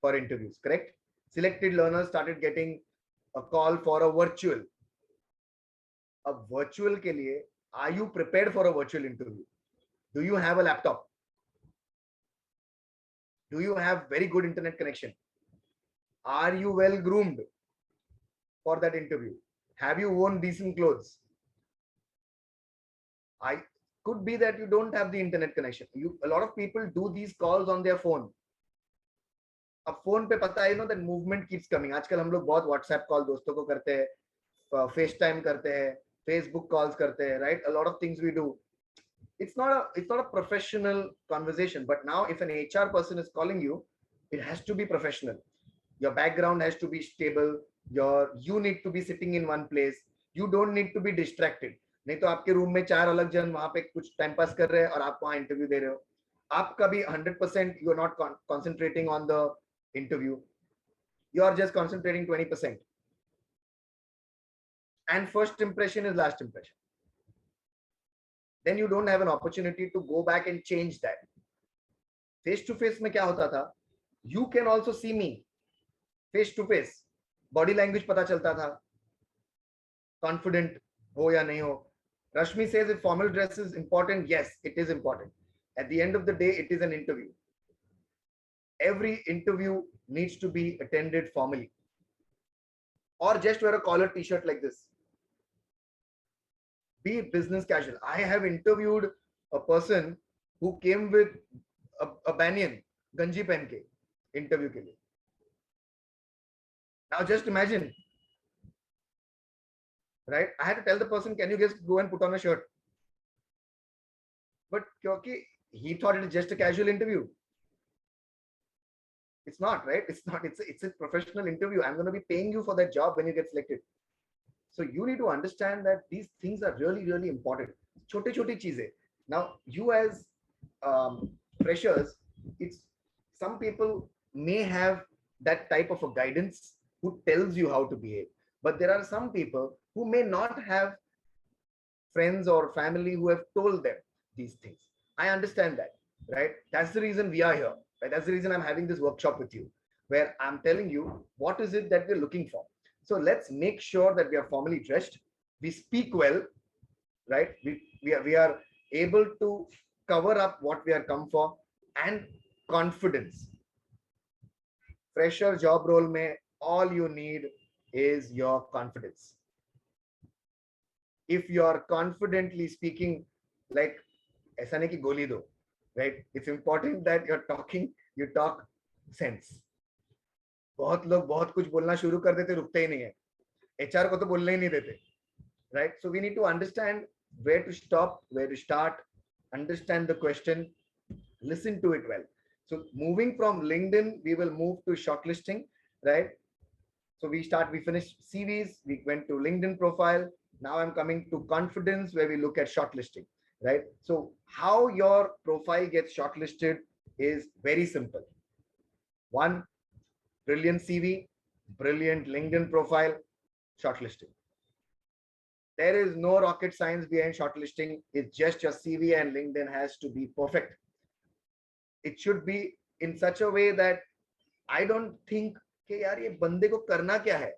[SPEAKER 1] for interviews, correct? Selected learners started getting a call for a virtual. A virtual के लिए, are you prepared for a virtual interview? Do you have a laptop? Do you have very good internet connection? Are you well groomed for that interview? Have you worn decent clothes? I could be that you don't have the internet connection. A lot of people do these calls on their phone. अब phone पे पता है that movement keeps coming. आजकल हम लोग बहुत WhatsApp call दोस्तों को करते हैं, FaceTime करते हैं, Facebook calls करते हैं, right? A lot of things we do. It's not a professional conversation, but now if an HR person is calling you, it has to be professional. Your background has to be stable. You need to be sitting in one place. You don't need to be distracted. नहीं तो आपके room में 4 अलग जन वहां पे कुछ time pass कर रहे हैं और आप वहां इंटरव्यू दे रहे हो. आपका भी 100% you are not concentrating on the interview. You are just concentrating 20%. And first impression is last impression. Then you don't have an opportunity to go back and change that. Face to face में क्या होता था? You can also see me face to face. Body language पता चलता था. Confident हो या नहीं हो. Rashmi says if formal dress is important, yes, it is important. At the end of the day, it is an interview. Every interview needs to be attended formally. Or just wear a collared t-shirt like this. Be business casual. I have interviewed a person who came with a banyan, ganji pen ke interview ke liye. Now just imagine, right? I had to tell the person, can you just go and put on a shirt? But kyunki he thought it is just a casual interview. It's not, right? It's not. It's a professional interview. I'm going to be paying you for that job when you get selected. So you need to understand that these things are really, really important. Chote chote cheeze. Now you as freshers, some people may have that type of a guidance who tells you how to behave. But there are some people who may not have friends or family who have told them these things. I understand that, right? That's the reason we are here, right? That's the reason I'm having this workshop with you, where I'm telling you what is it that we're looking for. So let's make sure that we are formally dressed, we speak well, right? We are able to cover up what we are come for, and confidence. Fresher job role mein, all you need is your confidence. If you are confidently speaking, like ऐसा नहीं कि गोली दो, right? It's important that you're talking, you talk sense. बहुत लोग बहुत कुछ बोलना शुरू कर देते, रुकते ही नहीं है. HR को तो बोलने ही नहीं देते, right? So we need to understand where to stop, where to start, understand the question, listen to it well. So moving from LinkedIn, we will move to shortlisting, right? So we finished CVs, we went to LinkedIn profile. Now I'm coming to confidence, where we look at shortlisting, right? So how your profile gets shortlisted is very simple. One, brilliant CV, brilliant LinkedIn profile, shortlisting. There is no rocket science behind shortlisting. It's just your CV and LinkedIn has to be perfect. It should be in such a way that I don't think कि यार ये बंदे को करना क्या है.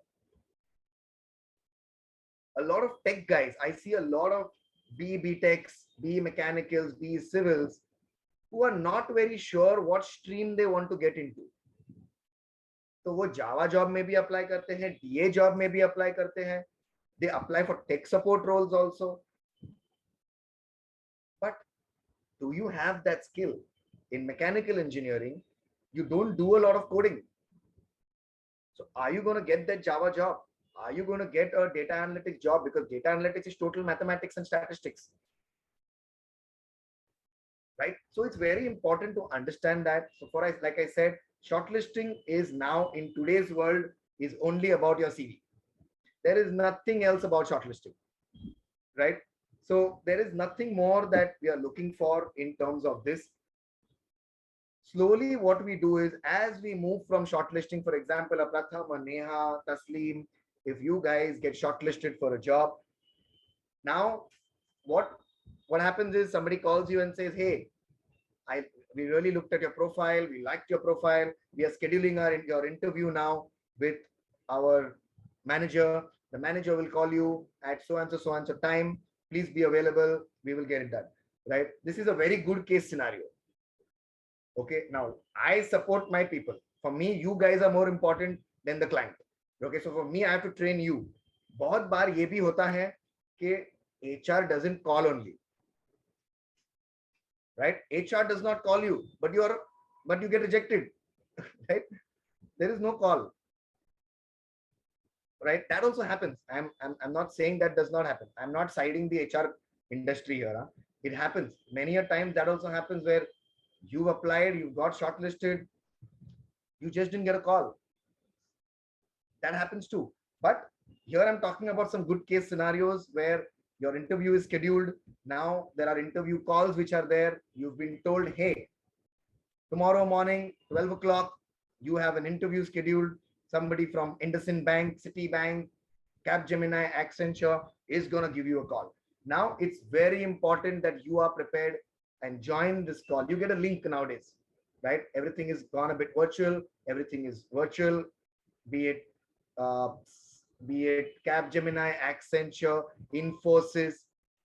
[SPEAKER 1] A lot of tech guys, I see a lot of BE techs, BE mechanicals, BE civils, who are not very sure what stream they want to get into. तो वो जावा जॉब में भी अप्लाई करते हैं, DA जॉब में भी apply करते हैं. They apply for tech support roles also. But do you have that skill? In mechanical engineering, you don't do a lot of coding. So are you going to get that Java job? Are you going to get a data analytics job? Because data analytics is total mathematics and statistics, right? So it's very important to understand that. So like I said, shortlisting is now in today's world is only about your CV. There is nothing else about shortlisting, right? So there is nothing more that we are looking for in terms of this. Slowly, what we do is, as we move from shortlisting, for example, Pratham, Neha, Tasleem, if you guys get shortlisted for a job, now what happens is somebody calls you and says, hey, we really looked at your profile, we liked your profile, we are scheduling your interview now with our manager. The manager will call you at so and so time. Please be available. We will get it done, right? This is a very good case scenario. Okay, now I support my people. For me, you guys are more important than the client. Okay, so for me, I have to train you. बहुत बार ये भी होता है कि HR doesn't call only, right? HR does not call you, but you get rejected, right? There is no call, right? That also happens. I'm not saying that does not happen. I'm not siding the HR industry here. Huh? It happens many a times. That also happens where you applied, you got shortlisted, you just didn't get a call. That happens too. But here I'm talking about some good case scenarios where your interview is scheduled. Now there are interview calls which are there. You've been told, hey, tomorrow morning, 12 o'clock, you have an interview scheduled. Somebody from IndusInd Bank, Citibank, Capgemini, Accenture is going to give you a call. Now it's very important that you are prepared and join this call. You get a link nowadays, right? Everything is gone a bit virtual. Everything is virtual, be it Capgemini, Accenture, Infosys.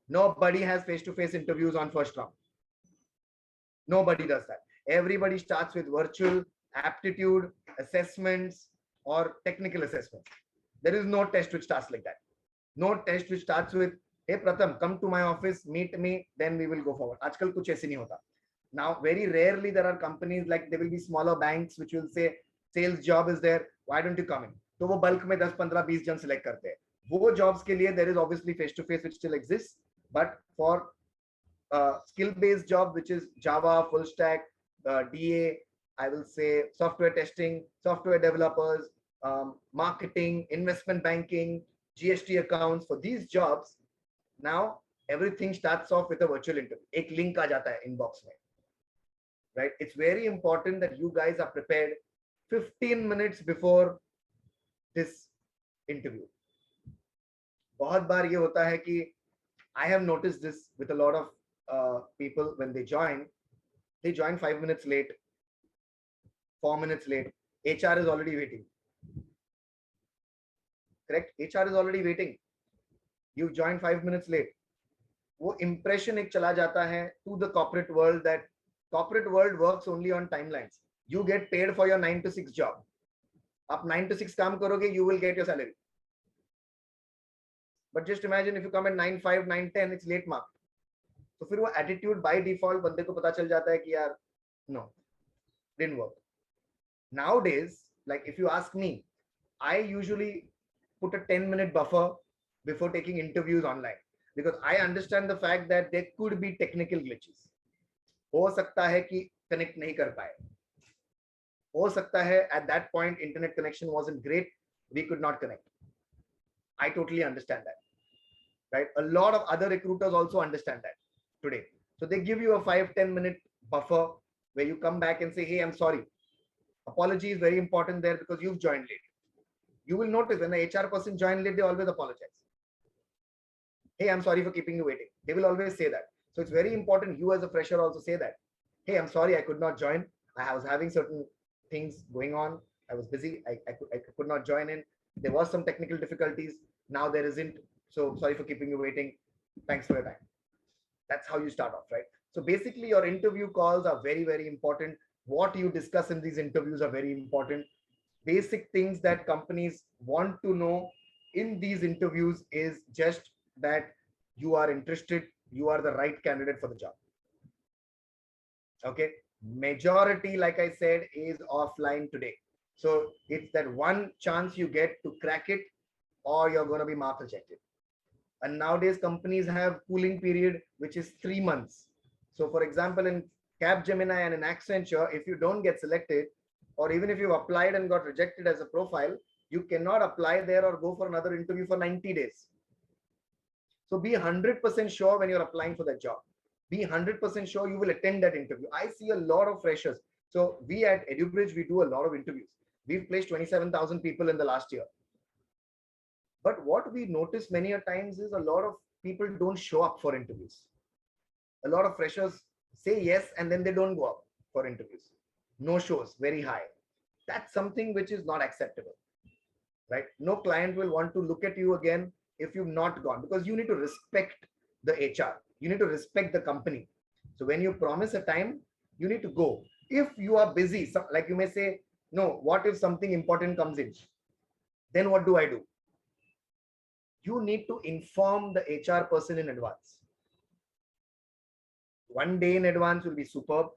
[SPEAKER 1] Nobody has face-to-face interviews on first round. Nobody does that. Everybody starts with virtual aptitude assessments or technical assessments. There is no test which starts like that. No test which starts with, hey Pratham, come to my office, meet me, then we will go forward. Aajkal kuch aise nahi hota. Now, very rarely there are companies, like there will be smaller banks which will say, sales job is there, why don't you come in? तो वो bulk में 10, 15, 20 जन select करते हैं. वो jobs के लिए there is obviously face to face which still exists, but for skill based job which is Java, full stack, DA, I will say software testing, software developers, marketing, investment banking, GST accounts, for these jobs, now everything starts off with a virtual interview. एक link आ जाता है inbox में, right? It's very important that you guys are prepared. 15 minutes before this interview. बहुत बार ये होता है कि I have noticed this with a lot of people when they join 5 minutes late, 4 minutes late. HR is already waiting. Correct? HR is already waiting. You join 5 minutes late. वो impression एक चला जाता है to the corporate world that corporate world works only on timelines. You get paid for your 9 to 6 job. आप 9 to 6 काम करोगे, you will get your salary. But just imagine if you come at 9:05, 9:10, it's late mark. तो फिर वो attitude by default बंदे को पता चल जाता है कि यार no, didn't work. Nowadays, like if you ask me, I usually put a 10-minute buffer before taking interviews online because I understand the fact that there could be technical glitches. हो सकता है कि connect नहीं कर पाए. हो सकता है at that point internet connection wasn't great, we could not connect. I totally understand that. Right? A lot of other recruiters also understand that today. So they give you a 5-10 minute buffer where you come back and say, hey, I'm sorry. Apology is very important there because you've joined late. You will notice when the HR person joined late, they always apologize. Hey, I'm sorry for keeping you waiting. They will always say that. So it's very important you as a fresher also say that. Hey, I'm sorry I could not join. I was having certain things going on. I was busy. I could not join in. There was some technical difficulties. Now there isn't. So sorry for keeping you waiting. Thanks for your time. That's how you start off, right? So basically your interview calls are very, very important. What you discuss in these interviews are very important. Basic things that companies want to know in these interviews is just that you are interested, you are the right candidate for the job. Okay. Majority, like I said, is offline today. So it's that one chance you get to crack it or you're going to be mark rejected. And nowadays companies have cooling period, which is 3 months. So for example, in Capgemini and in Accenture, if you don't get selected, or even if you've applied and got rejected as a profile, you cannot apply there or go for another interview for 90 days. So be 100% sure when you're applying for that job. Be 100% sure you will attend that interview. I see a lot of freshers. So we at EduBridge, we do a lot of interviews. We've placed 27,000 people in the last year. But what we notice many a times is a lot of people don't show up for interviews. A lot of freshers say yes and then they don't go up for interviews. No shows, very high. That's something which is not acceptable, right? No client will want to look at you again if you've not gone, because you need to respect the HR. You need to respect the company. So when you promise a time, you need to go. If you are busy, like you may say, no, what if something important comes in? Then what do I do? You need to inform the HR person in advance. One day in advance will be superb.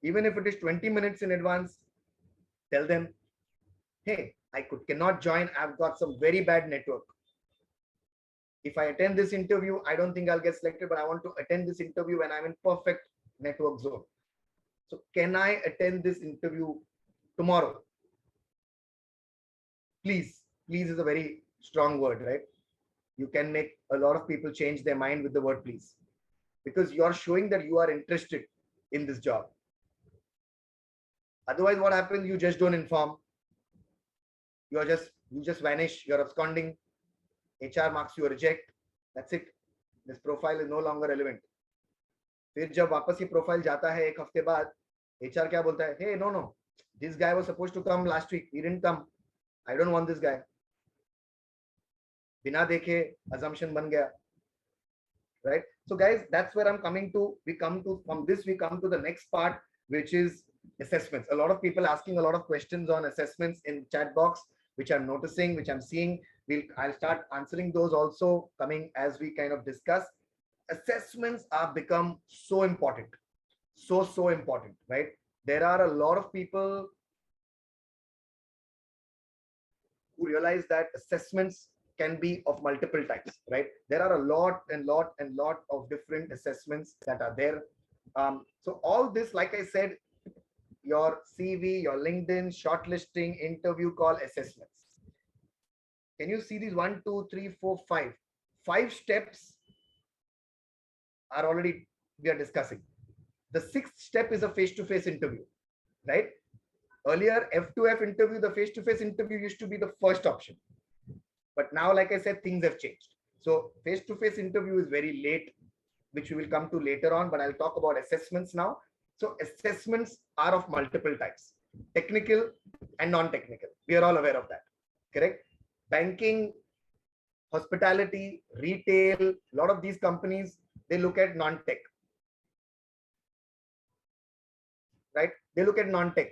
[SPEAKER 1] Even if it is 20 minutes in advance, tell them, hey, I cannot join. I've got some very bad network. If I attend this interview, I don't think I'll get selected, but I want to attend this interview when I'm in perfect network zone. So can I attend this interview tomorrow? Please, please is a very strong word, right? You can make a lot of people change their mind with the word please, because you're showing that you are interested in this job. Otherwise, what happens? You just don't inform. You just vanish. You're absconding. HR marks you a reject. That's it. This profile is no longer relevant. फिर जब वापस ये profile जाता है एक हफ्ते बाद, HR क्या बोलता है? Hey, no, this guy was supposed to come last week. He didn't come. I don't want this guy. बिना देखे assumption बन गया. Right? So guys, that's where I'm coming to. From this we come to the next part, which is assessments. A lot of people asking a lot of questions on assessments in chat box, which I'm noticing, which I'm seeing. I'll start answering those also coming as we kind of discuss. Assessments are become so important. So important, right? There are a lot of people who realize that assessments can be of multiple types, right? There are a lot of different assessments that are there. So all this, like I said, your CV, your LinkedIn, shortlisting, interview call, assessments. Can you see these 1, 2, 3, 4, 5? 5 steps are already we are discussing. The 6th step is a face-to-face interview, right? Earlier, F2F interview, the face-to-face interview used to be the first option. But now, like I said, things have changed. So face-to-face interview is very late, which we will come to later on, but I'll talk about assessments now. So assessments are of multiple types, technical and non-technical. We are all aware of that, correct? Banking, hospitality, retail, a lot of these companies, they look at non-tech, right? They look at non-tech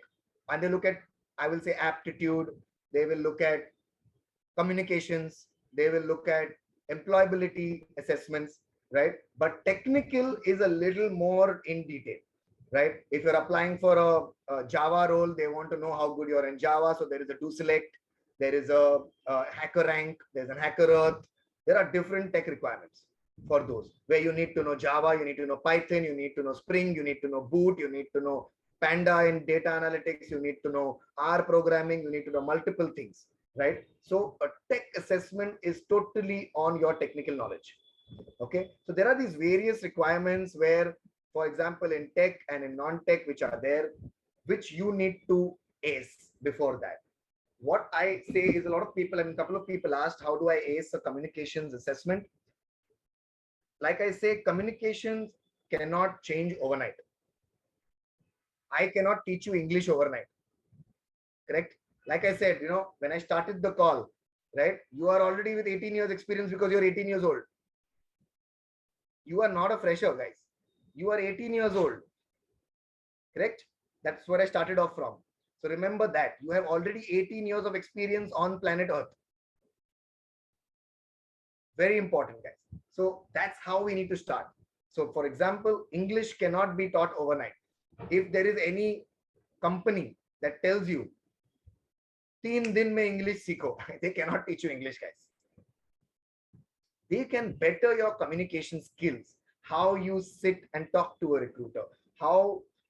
[SPEAKER 1] and they look at, I will say, aptitude. They will look at communications. They will look at employability assessments, right? But technical is a little more in detail, right? If you're applying for a Java role, they want to know how good you're in Java. So there is a do select, there is a hacker rank, there's an hacker earth. There are different tech requirements for those where you need to know Java, you need to know Python, you need to know Spring, you need to know Boot, you need to know Panda in data analytics, you need to know R programming, you need to know multiple things, right? So a tech assessment is totally on your technical knowledge. Okay, so there are these various requirements where, for example, in tech and in non-tech, which are there, which you need to ace before that. What I say is, a lot of people, and a couple of people asked, how do I ace a communications assessment? Like I say, communications cannot change overnight. I cannot teach you English overnight, correct? Like I said, you know, when I started the call, right, you are already with 18 years experience because you're 18 years old. You are not a fresher, guys. You are 18 years old, correct? That's what I started off from. So remember that you have already 18 years of experience on planet Earth. Very important, guys. So that's how we need to start. So for example, English cannot be taught overnight. If there is any company that tells you 3 दिन में English सीखो, they cannot teach you English, guys. They can better your communication skills, how you sit and talk to a recruiter,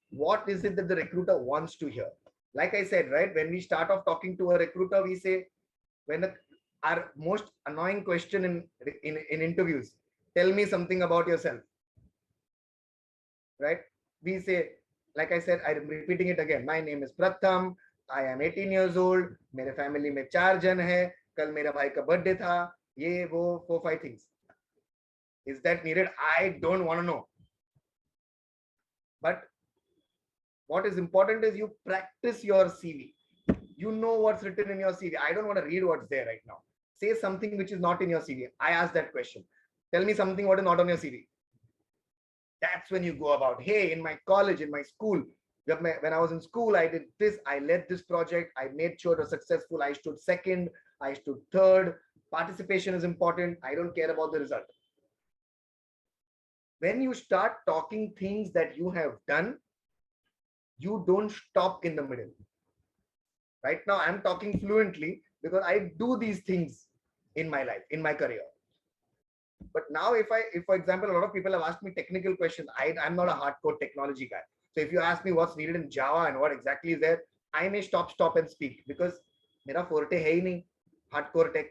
[SPEAKER 1] what is it that the recruiter wants to hear. Like I said, right, when we start off talking to a recruiter, we say, our most annoying question in interviews, tell me something about yourself, right? We say, like I said, I'm repeating it again, my name is Pratham, I am 18 years old, मेरे family में 4 जन है, कल मेरा भाई का birthday था, ये वो 4-5 things. Is that needed? I don't want to know. But what is important is you practice your CV. You know what's written in your CV. I don't want to read what's there right now. Say something which is not in your CV. I asked that question. Tell me something what is not on your CV. That's when you go about, hey, in my college, in my school, when I was in school, I did this, I led this project, I made sure it was successful, I stood second, I stood third. Participation is important. I don't care about the result. When you start talking things that you have done, you don't stop in the middle. Right now, I'm talking fluently because I do these things in my life, in my career. But now, if for example, a lot of people have asked me technical questions, I'm not a hardcore technology guy. So if you ask me what's needed in Java and what exactly is there, I may stop and speak because mera forte hai hi nahi, hardcore tech.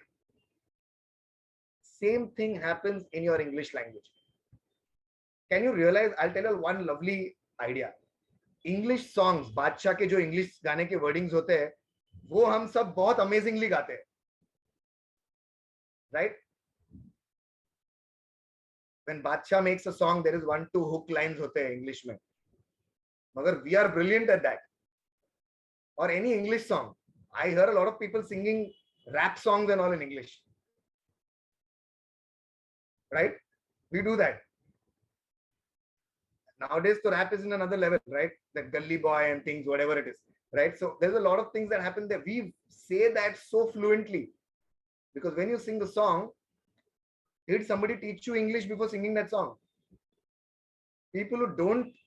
[SPEAKER 1] Same thing happens in your English language. Can you realize? I'll tell you one lovely idea. English songs, बादशाह के जो English गाने के wordings होते हैं, वो हम सब बहुत amazingly गाते हैं, right? When बादशाह makes a song, there is 1-2 hook lines होते हैं English में, मगर we are brilliant at that. Or any English song, I hear a lot of people singing rap songs and all in English, right? We do that. Nowadays, the rap is in another level, right? That Gully Boy and things, whatever it is, right? So there's a lot of things that happen there. We say that so fluently because when you sing the song, did somebody teach you English before singing that song? People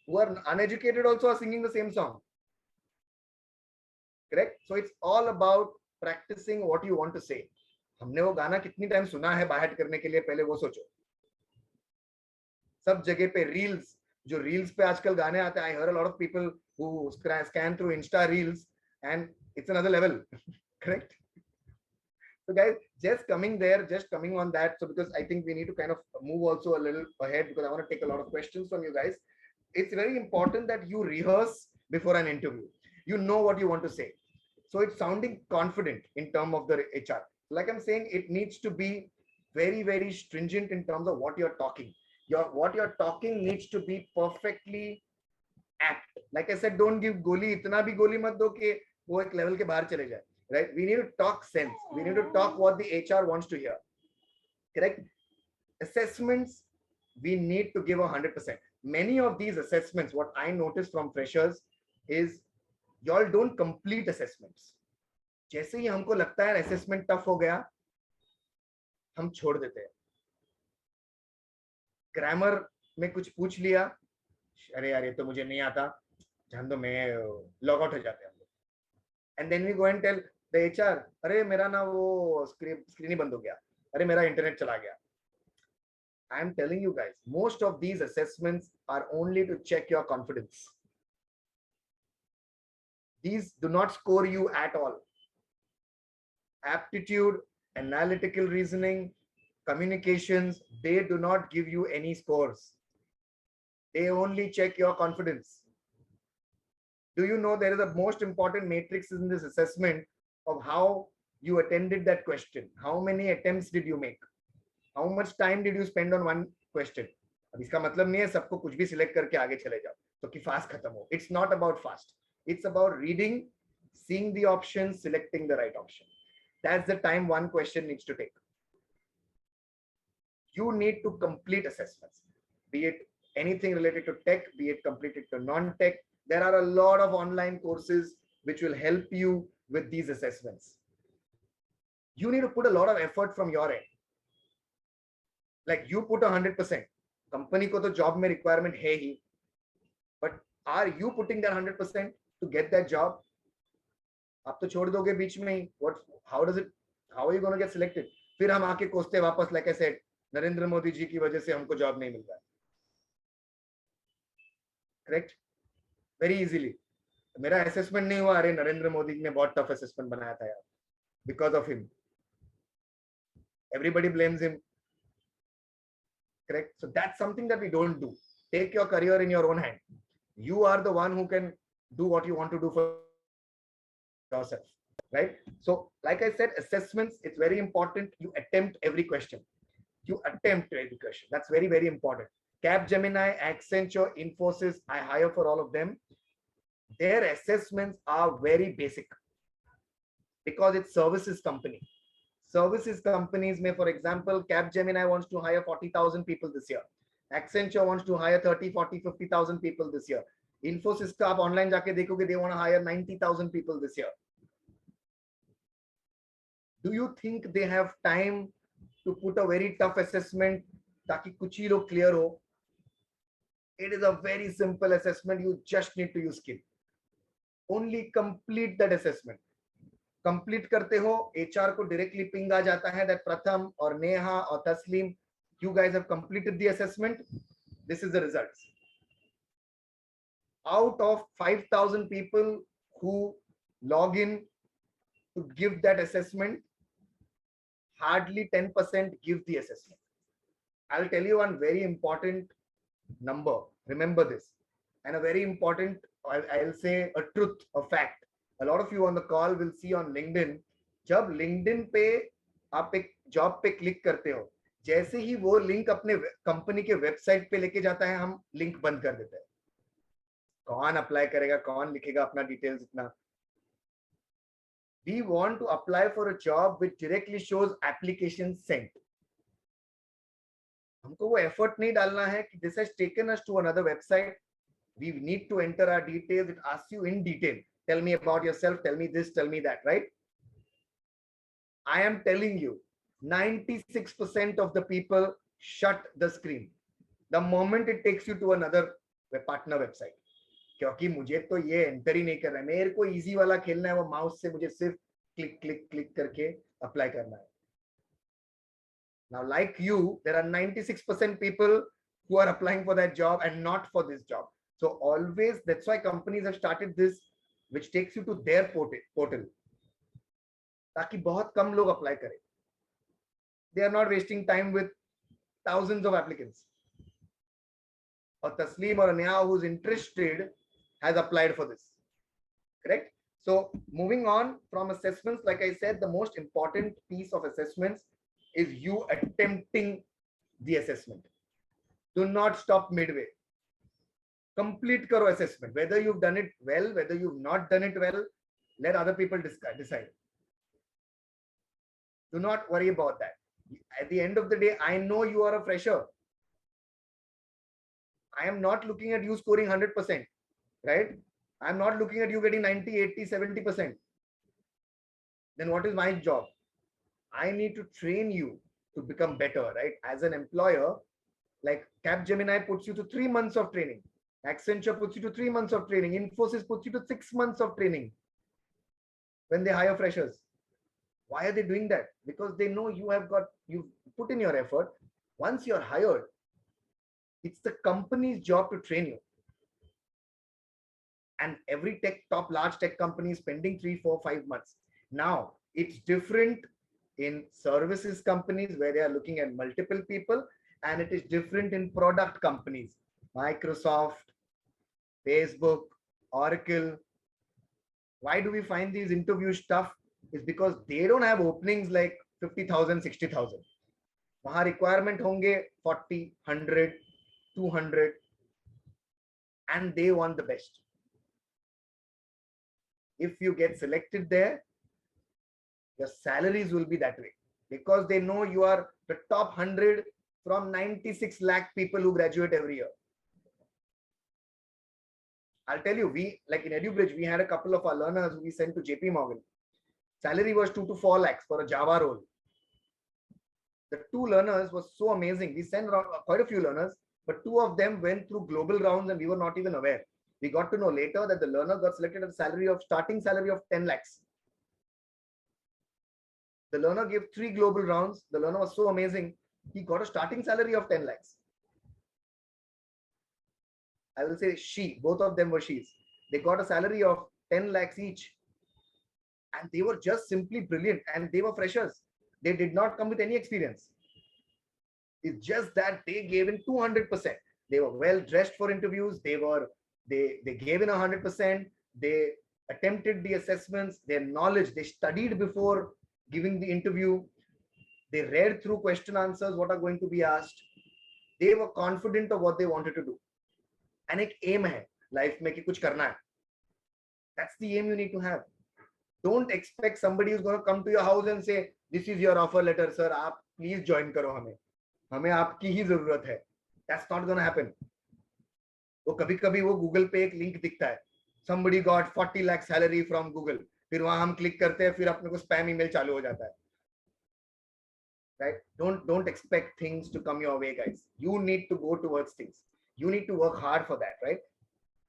[SPEAKER 1] who are uneducated also are singing the same song, correct? So it's all about practicing what you want to say. हमने वो गाना कितनी time सुना है बाहर करने के लिए, पहले वो सोचो. सब जगह पे रील्स, जो रील्स पे आजकल गाने आते हैं, I hear a lot of people who scan through Insta reels and it's another level, correct? So guys, just coming on that. So because I think we need to kind of move also a little ahead because I want to take a lot of questions from you guys. It's very important that you rehearse before an interview. You know what you want to say. So it's sounding confident in terms of the HR. Like I'm saying, it needs to be very, very stringent in terms of what you're talking. What you're talking needs to be perfectly apt. Like I said, don't give goli, itna bhi goli mat do ke wo ek level ke bahar chale jaye. Right? We need to talk sense. We need to talk what the HR wants to hear. Correct? Assessments, we need to give 100%. Many of these assessments, what I noticed from freshers is y'all don't complete assessments. जैसे ही हमको लगता है assessment tough हो गया, हम छोड़ देते हैं. ग्रामर में कुछ पूछ लिया, अरे यार ये तो मुझे नहीं आता, जान दो, मैं लॉग आउट हो जाते हैं हम लोग. And then we go and tell the HR, अरे मेरा ना वो स्क्रीन ही बंद हो गया, अरे मेरा इंटरनेट चला गया. I am telling you guys, most of these assessments are only to check your confidence. These do not score you at all. Aptitude, analytical reasoning, communications, they do not give you any scores. They only check your confidence. Do you know there is a most important matrix in this assessment of how you attended that question? How many attempts did you make? How much time did you spend on one question? अब इसका मतलब नहीं है सबको कुछ भी select करके आगे चले जाओ तो कि फास्ट खत्म हो. It's not about fast. It's about reading, seeing the options, selecting the right option. That's the time one question needs to take. You need to complete assessments, be it anything related to tech, be it completed to non-tech. There are a lot of online courses which will help you with these assessments. You need to put a lot of effort from your end. Like you put 100%. Company ko to job mein requirement hai hi. But are you putting that 100% to get that job? आप तो छोड़ दोगे बीच में ही. How are you going to get selected? फिर हम आके कोसते वापस, like I said, Narendra Modi ji की वजह से हमको जॉब नहीं मिल रहा है. Correct? Very easily. मेरा assessment नहीं हुआ, अरे नरेंद्र मोदी ने बहुत tough assessment बनाया था यार. Because of him. Everybody blames him. Correct? So that's something that we don't do. Take your career in your own hand. You are the one who can do what you want to do for yourself. Right? So like I said, assessments, it's very important. You attempt every question. You attempt every question. That's very, very important. Capgemini, Accenture, Infosys, I hire for all of them. Their assessments are very basic because it's services company. Services companies may, for example, Capgemini wants to hire 40,000 people this year. Accenture wants to hire 30, 40, 50,000 people this year. Infosys ka aap online jaake dekhoge, they want to hire 90,000 people this year. Do you think they have time to put a very tough assessment taki kuch hi log clear ho? It is a very simple assessment. You just need to use skill. Only complete that assessment. Complete करते हो, HR को directly ping आ जाता है that Pratham or Neha or Taslim, you guys have completed the assessment. This is the results. Out of 5,000 people who log in to give that assessment, hardly 10% give the assessment. I'll tell you one very important number. Remember this. And a very important, I'll say a truth, a fact. A lot of you on the call will see on LinkedIn, जब LinkedIn पे आप एक job पे click करते हो, जैसे ही वो link अपने कंपनी के वेबसाइट पे लेके जाता है, हम लिंक बंद कर देते हैं. कौन अप्लाई करेगा, कौन लिखेगा अपना डिटेल्स इतना. We want to apply for a job which directly shows application sent. हमको वो एफर्ट नहीं डालना है कि this has taken us to another website. We need to enter our details. It asks you in detail. Tell me about yourself. Tell me this. Tell me that. Right? I am telling you, 96% of the people shut the screen the moment it takes you to another partner website. क्योंकि मुझे तो ये enter ही नहीं कर रहा है. मेरे को इजी वाला खेलना है, वो माउस से मुझे सिर्फ क्लिक क्लिक क्लिक करके अप्लाई करना है. Now, like you, there are 96% people who are applying for that job and not for this job. So always, that's why companies have started this, which takes you to their portal. ताकि बहुत कम लोग apply करें. They are not wasting time with thousands of applicants. Or Taslim or Neha who's interested has applied for this. Correct? So moving on from assessments, like I said, the most important piece of assessments is you attempting the assessment. Do not stop midway. Complete karo assessment. Whether you've done it well, whether you've not done it well, let other people decide. Do not worry about that. At the end of the day, I know you are a fresher. I am not looking at you scoring 100%, right? I'm not looking at you getting 90, 80, 70%. Then what is my job? I need to train you to become better, right? As an employer, like Capgemini puts you to 3 months of training. Accenture puts you to 3 months of training. Infosys puts you to 6 months of training when they hire freshers. Why are they doing that? Because they know you've put in your effort. Once you're hired, it's the company's job to train you. And every large tech company is spending 3, 4, 5 months. Now, it's different in services companies where they are looking at multiple people, and it is different in product companies. Microsoft, Facebook, Oracle. Why do we find these interviews tough? Is because they don't have openings like 50,000, 60,000. वहाँ requirement होंगे 40, 100, 200, and they want the best. If you get selected there, your salaries will be that way because they know you are the top 100 from 96 lakh people who graduate every year. I'll tell you, we like in EduBridge, we had a couple of our learners who we sent to JP Morgan. Salary was 2 to 4 lakhs for a Java role. The 2 learners was so amazing. We sent quite a few learners, but 2 of them went through global rounds and we were not even aware. We got to know later that the learner got selected at a starting salary of 10 lakhs. The learner gave 3 global rounds. The learner was so amazing. He got a starting salary of 10 lakhs. I will say both of them were she's. They got a salary of 10 lakhs each. And they were just simply brilliant. And they were freshers. They did not come with any experience. It's just that they gave in 200%. They were well dressed for interviews. They gave in 100%. They attempted the assessments, their knowledge. They studied before giving the interview. They read through question answers, what are going to be asked. They were confident of what they wanted to do. And एक aim है life में कि कुछ करना है. That's the aim you need to have. Don't expect somebody who's going to come to your house and say, this is your offer letter, sir. आप please join करो हमें. हमें आपकी ही जरूरत है. That's not going to happen. वो कभी-कभी वो Google पे एक लिंक दिखता है. Somebody got 40 lakh salary from Google. फिर वहां हम क्लिक करते हैं, फिर अपने को स्पैम ईमेल चालू हो जाता है. Right? Don't expect things to come your way, guys. You need to go towards things. You need to work hard for that, right?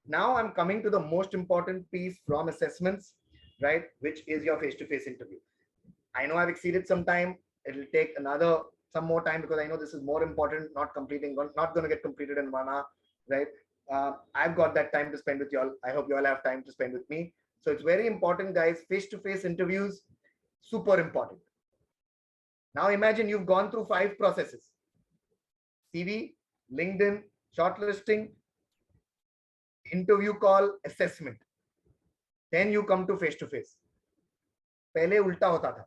[SPEAKER 1] Now I'm coming to the most important piece from assessments, right? Which is your face-to-face interview. I know I've exceeded some time. It'll take some more time because I know this is more important, not going to get completed in 1 hour, right? I've got that time to spend with y'all. I hope you all have time to spend with me. So it's very important, guys. Face-to-face interviews, super important. Now imagine you've gone through 5 processes: CV, LinkedIn, shortlisting, interview call, assessment. Then you come to face-to-face. पहले उल्टा होता था.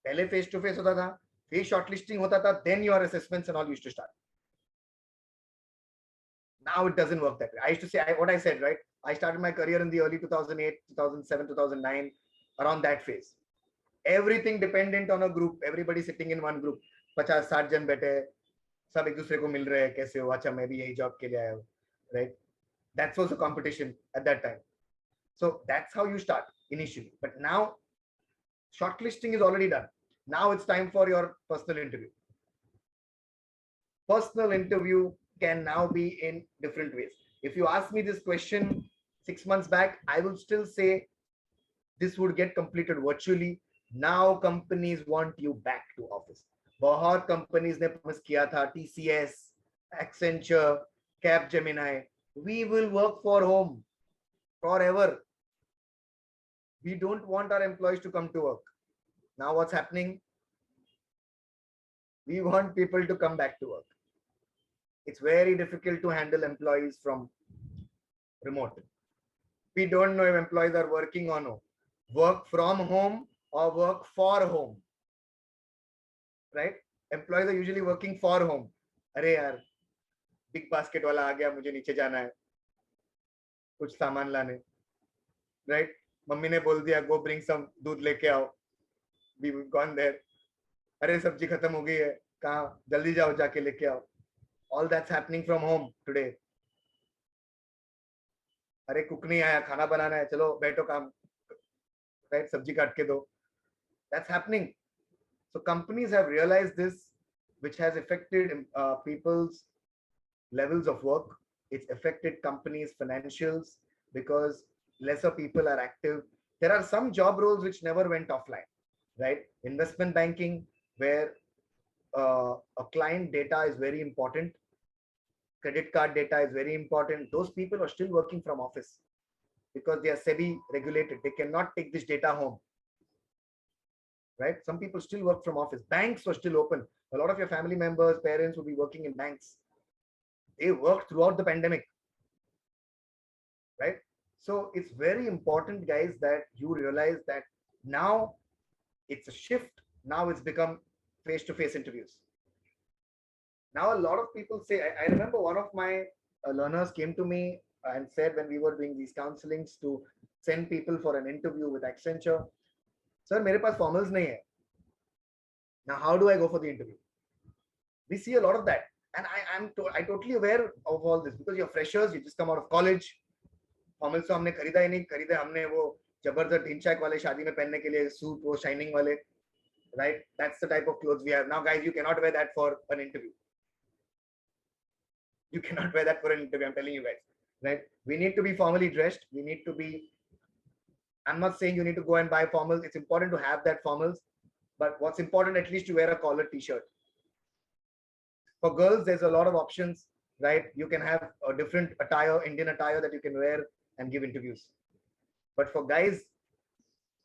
[SPEAKER 1] पहले face-to-face होता था, फिर shortlisting होता था, then your assessments and all used to start. Now it doesn't work that way. I used to say what I said, right? I started my career in the early 2008, 2007, 2009, around that phase. Everything dependent on a group. Everybody sitting in one group. 50-60 जन बैठे, सब एक दूसरे को मिल रहे हैं, कैसे हो, अच्छा मैं भी यही जॉब के लिए आया हूँ, right? That's also competition at that time. So that's how you start initially. But now shortlisting is already done. Now it's time for your personal interview. Personal interview can now be in different ways. If you ask me this question 6 months back, I will still say this would get completed virtually. Now companies want you back to office. बहुत companies ने promise किया था, TCS, Accenture, Capgemini, we will work for home forever. We don't want our employees to come to work. Now what's happening? We want people to come back to work. It's very difficult to handle employees from remote. We don't know if employees are working or no. Work from home or work for home, right? Employees are usually working for home. अरे यार, big basket वाला आ गया, मुझे नीचे जाना है कुछ सामान लाने, राइट? मम्मी ने बोल दिया गो ब्रिंग सम, दूध लेके आओ, वी गॉन देयर. अरे सब्जी खत्म हो गई है, कहाँ, जल्दी जाओ जाके लेके आओ. All that's happening from home today. अरे कुक नहीं आया, खाना बनाना है, चलो बैठो काम, राइट? सब्जी काट के दो. That's happening. So companies have realized this, which has affected people's levels of work. It's affected companies' financials because lesser people are active. There are some job roles which never went offline, right? Investment banking, where a client data is very important. Credit card data is very important. Those people are still working from office because they are SEBI regulated. They cannot take this data home, right? Some people still work from office. Banks were still open. A lot of your family members, parents will be working in banks. They worked throughout the pandemic, right? So it's very important, guys, that you realize that now it's a shift. Now it's become face-to-face interviews. Now a lot of people say, I remember one of my learners came to me and said when we were doing these counselings to send people for an interview with Accenture, sir, मेरे पास formals नहीं है. Now how do I go for the interview? We see a lot of that, and I'm totally aware of all this because you're freshers, you just come out of college. Formals तो हमने खरीदा ही नहीं, खरीदे हमने वो जबरदस्त ढिंचैक वाले शादी में पहनने के लिए सूट, वो शाइनिंग वाले, right? That's the type of clothes we have now, guys. You cannot wear that for an interview. You cannot wear that for an interview, I'm telling you guys, right? We need to be formally dressed. We need to be, I'm not saying you need to go and buy formals. It's important to have that formals, but what's important, at least to wear a collared t-shirt. For girls, there's a lot of options, right? You can have a different attire, Indian attire that you can wear and give interviews. But for guys,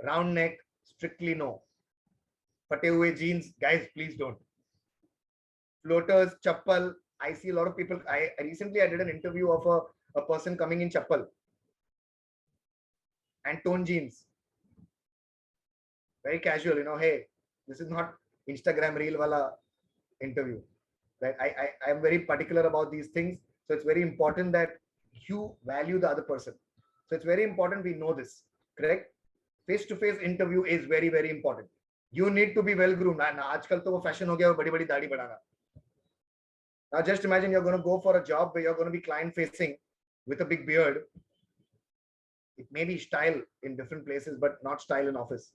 [SPEAKER 1] round neck, strictly no. Fate hue jeans, guys, please don't. Floaters, chappal. I see a lot of people. I recently did an interview of a person coming in chappal and tone jeans. Very casual, you know, hey, this is not Instagram reel wala interview, right? I am very particular about these things. So it's very important that you value the other person. So it's very important we know this, correct? Face-to-face interview is very, very important. You need to be well groomed. And aajkal to wo fashion ho gaya, badi badi daadi badana. Now just imagine you're going to go for a job where you're going to be client facing with a big beard. It may be style in different places, but not style in office.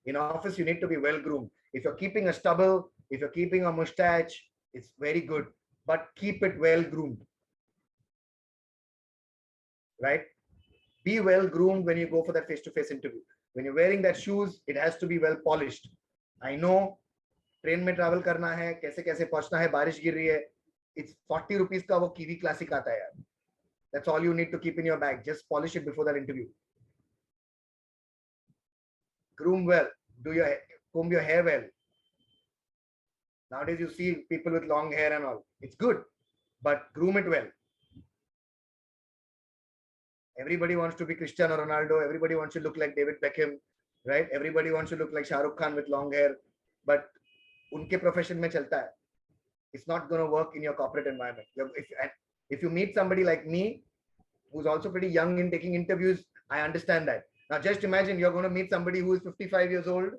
[SPEAKER 1] In office, you need to be well groomed. If you're keeping a stubble, if you're keeping a mustache, it's very good, but keep it well groomed, right? Be well groomed when you go for that face-to-face interview. When you're wearing that shoes, it has to be well polished. I know train में travel करना है, कैसे कैसे पहुंचना है, बारिश गिर रही है. It's 40 rupees का वो kiwi classic आता है यार. That's all you need to keep in your bag. Just polish it before that interview. Groom well. Comb your hair well. Nowadays you see people with long hair and all. It's good, but groom it well. Everybody wants to be Cristiano Ronaldo. Everybody wants to look like David Beckham, right? Everybody wants to look like Shah Rukh Khan with long hair, but unke profession mein chalta hai. It's not going to work in your corporate environment. If you meet somebody like me, who's also pretty young in taking interviews, I understand that. Now just imagine you're going to meet somebody who is 55 years old,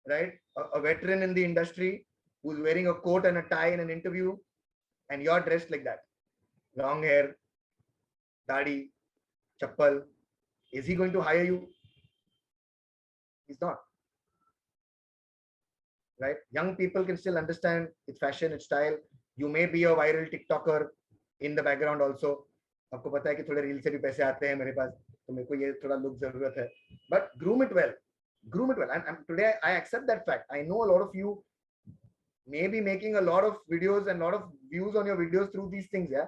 [SPEAKER 1] right? A veteran in the industry who's wearing a coat and a tie in an interview, and you're dressed like that. Long hair, dadi, chappal. Is he going to hire you? He's not. Right? Young people can still understand it's fashion, it's style. You may be a viral TikToker in the background also. आपको पता है कि थोड़े reel से भी पैसे आते हैं मेरे पास, तो मेरे को ये थोड़ा लुक जरूरत है. But groom it well. Groom it well. And today I accept that fact. I know a lot of you may be making a lot of videos and a lot of views on your videos through these things. Yeah.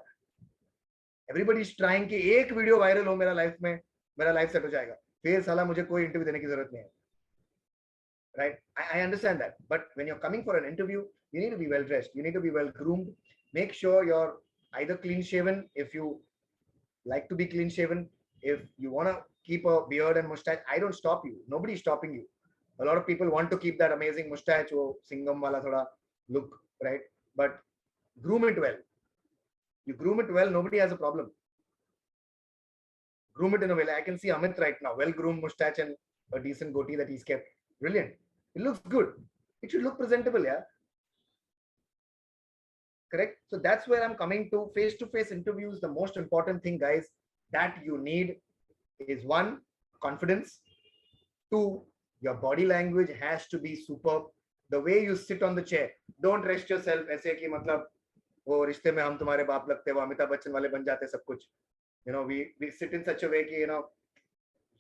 [SPEAKER 1] Everybody is trying कि एक video viral हो मेरा life में, मेरा life set हो जाएगा, फिर साला मुझे कोई इंटरव्यू देने की जरूरत नहीं है. Right? I understand that. But when you're coming for an interview, you need to be well dressed. You need to be well groomed. Make sure you're either clean shaven if you like to be clean shaven. If you want to keep a beard and mustache, I don't stop you. Nobody's stopping you. A lot of people want to keep that amazing mustache, wo Singham wala thoda look, right? But groom it well. You groom it well, nobody has a problem. Groom it in a way. I can see Amit right now, well-groomed mustache and a decent goatee that he's kept. Brilliant. It looks good. It should look presentable, yeah. Correct. So that's where I'm coming to. Face-to-face interviews. The most important thing, guys, that you need is one, confidence. Two, your body language has to be superb. The way you sit on the chair. Don't rest yourself. ऐसे कि मतलब वो रिश्ते में हम तुम्हारे बाप लगते वो अमिताभ बच्चन वाले बन जाते सब कुछ. You know, we sit in such a way कि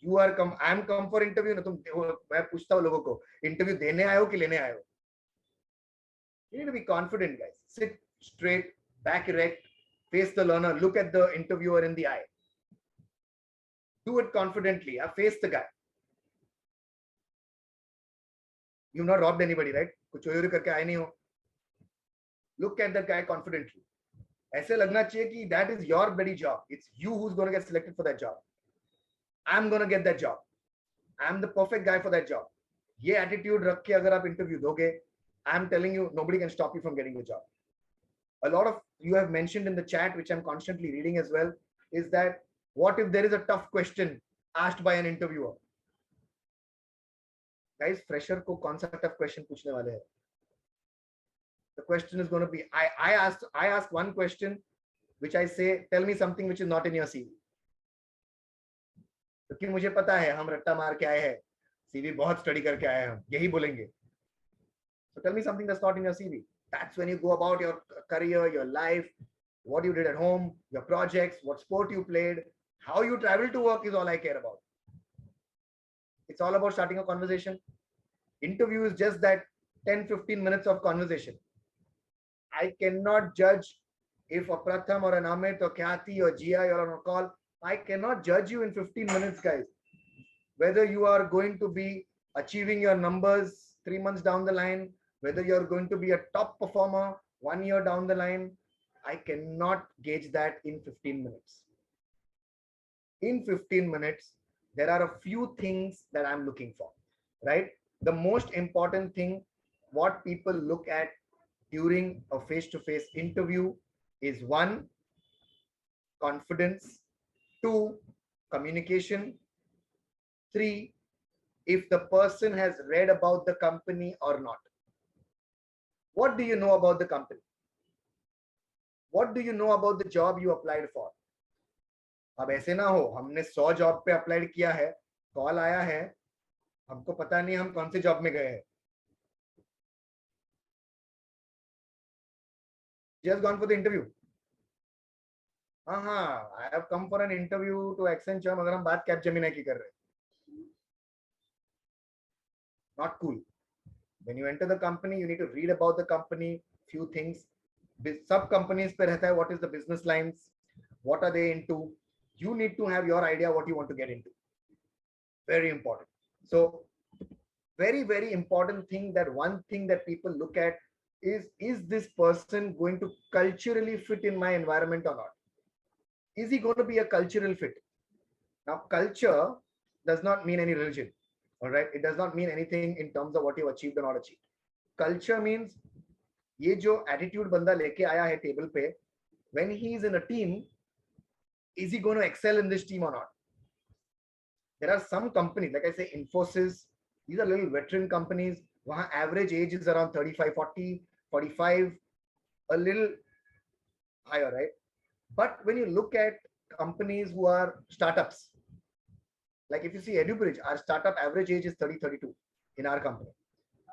[SPEAKER 1] you are come. I am come for interview. ना तुम मैं पूछता हूँ लोगों को interview देने आए हो कि लेने आए हो. You need to be confident, guys. Sit straight, back erect, face the learner, look at the interviewer in the eye. Do it confidently. Face the guy. You've not robbed anybody, right? कुछ चोरी करके आए नहीं हो. Look at the guy confidently. ऐसे लगना चाहिए कि that is your bloody job. It's you who's going to get selected for that job. I'm going to get that job. I'm the perfect guy for that job. ये attitude रख के अगर आप interview दोगे, I'm telling you, nobody can stop you from getting the job. A lot of you have mentioned in the chat, which I'm constantly reading as well, is that what if there is a tough question asked by an interviewer? Guys, fresher को कौन सा tough question पूछने वाले हैं? The question is going to be, I ask one question, which I say, tell me something which is not in your CV. क्योंकि मुझे पता है हम रट्टा मार के आए हैं, CV बहुत स्टडी करके आए हैं, हम यही बोलेंगे. So tell me something that's not in your CV. That's when you go about your career, your life, what you did at home, your projects, what sport you played, how you travel to work is all I care about. It's all about starting a conversation. Interview is just that 10-15 minutes of conversation. I cannot judge if a Pratham or an Amit or Khyati or GI or on a call. I cannot judge you in 15 minutes, guys. Whether you are going to be achieving your numbers 3 months down the line, whether you're going to be a top performer 1 year down the line, I cannot gauge that in 15 minutes. In 15 minutes, there are a few things that I'm looking for, right? The most important thing, what people look at during a face-to-face interview is one, confidence, two, communication, three, if the person has read about the company or not. What do you know about the company? What do you know about the job you applied for? अब ऐसे ना हो हमने 100 job पे apply किया है, call आया है, हमको पता नहीं हम कौन से जॉब में गए हैं. Just gone for the interview. हाँ, I have come for an interview to Accenture, मगर हम बात Capgemini की कर रहे हैं. Not cool. When you enter the company, you need to read about the company, few things. Sub companies पे रहता है, what is the business lines, what are they into. You need to have your idea what you want to get into. Very important. So very, very important thing, that one thing that people look at is this person going to culturally fit in my environment or not? Is he going to be a cultural fit? Now, culture does not mean any religion. All right. It does not mean anything in terms of what you achieved or not achieved. Culture means ये जो attitude बंदा लेके आया है table पे, when he is in a team, is he going to excel in this team or not? There are some companies, like I say, Infosys, these are little veteran companies. वहाँ average age is around 35, 40, 45, a little higher, right? But when you look at companies who are startups, like if you see EduBridge, our startup average age is 30, 32 in our company.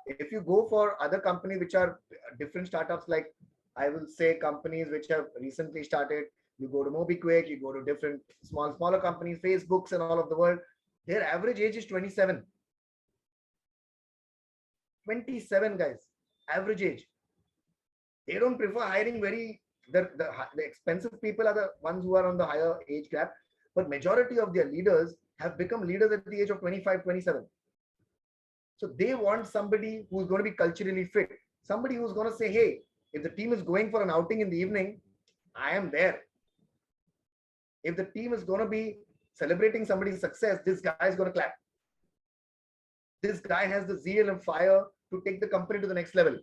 [SPEAKER 1] If you go for other companies which are different startups, like I will say companies which have recently started, you go to MobiQuick, you go to different smaller companies, Facebooks and all of the world, their average age is 27. 27 guys, average age. They don't prefer hiring the expensive people are the ones who are on the higher age gap, but majority of their leaders have become leaders at the age of 25, 27. So they want somebody who's going to be culturally fit, somebody who's going to say, hey, if the team is going for an outing in the evening, I am there. If the team is going to be celebrating somebody's success, this guy is going to clap. This guy has the zeal and fire to take the company to the next level.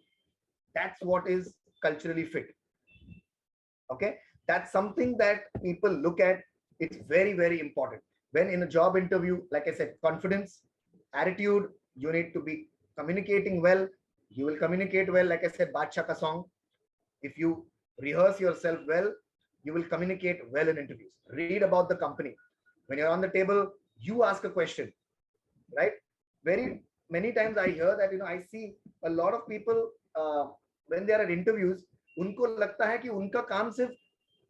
[SPEAKER 1] That's what is culturally fit. Okay, that's something that people look at. It's very, very important. When in a job interview, like I said, confidence, attitude, you need to be communicating well. You will communicate well. Like I said, Badshah ka song. If you rehearse yourself well, you will communicate well in interviews. Read about the company. When you're on the table, you ask a question, right? Very many times I hear that, I see a lot of people when they are at interviews, उनको लगता है कि उनका काम सिर्फ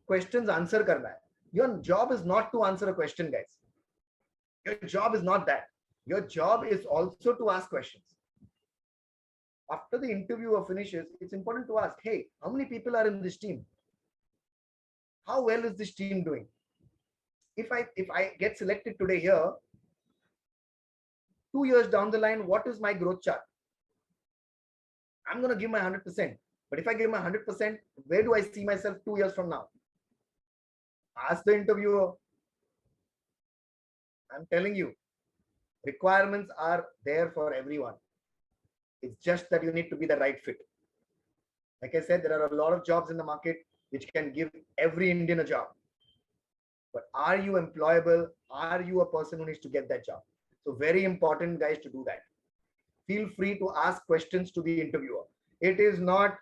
[SPEAKER 1] questions answer करना है. Your job is not to answer a question, guys. Your job is not that. Your job is also to ask questions. After the interviewer finishes, it's important to ask, hey, how many people are in this team? How well is this team doing? If I get selected today here, 2 years down the line, what is my growth chart? I'm going to give my 100%. But if I give my 100%, where do I see myself 2 years from now? Ask the interviewer. I'm telling you, requirements are there for everyone. It's just that you need to be the right fit. Like I said, there are a lot of jobs in the market which can give every Indian a job. But are you employable? Are you a person who needs to get that job? So very important, guys, to do that. Feel free to ask questions to the interviewer. It is not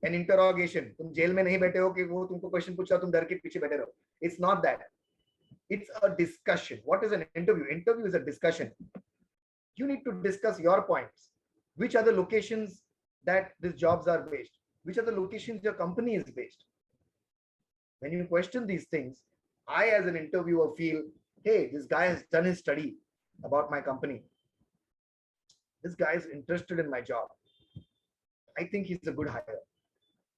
[SPEAKER 1] an interrogation. तुम jail में नहीं बैठे हो कि वो तुमको question पूछ रहा तुम डर के पीछे बैठे रहो. It's not that. It's a discussion. What is an interview? Interview is a discussion. You need to discuss your points. Which are the locations that these jobs are based? Which are the locations your company is based? When you question these things, I as an interviewer feel, hey, this guy has done his study about my company. This guy is interested in my job. I think he's a good hire.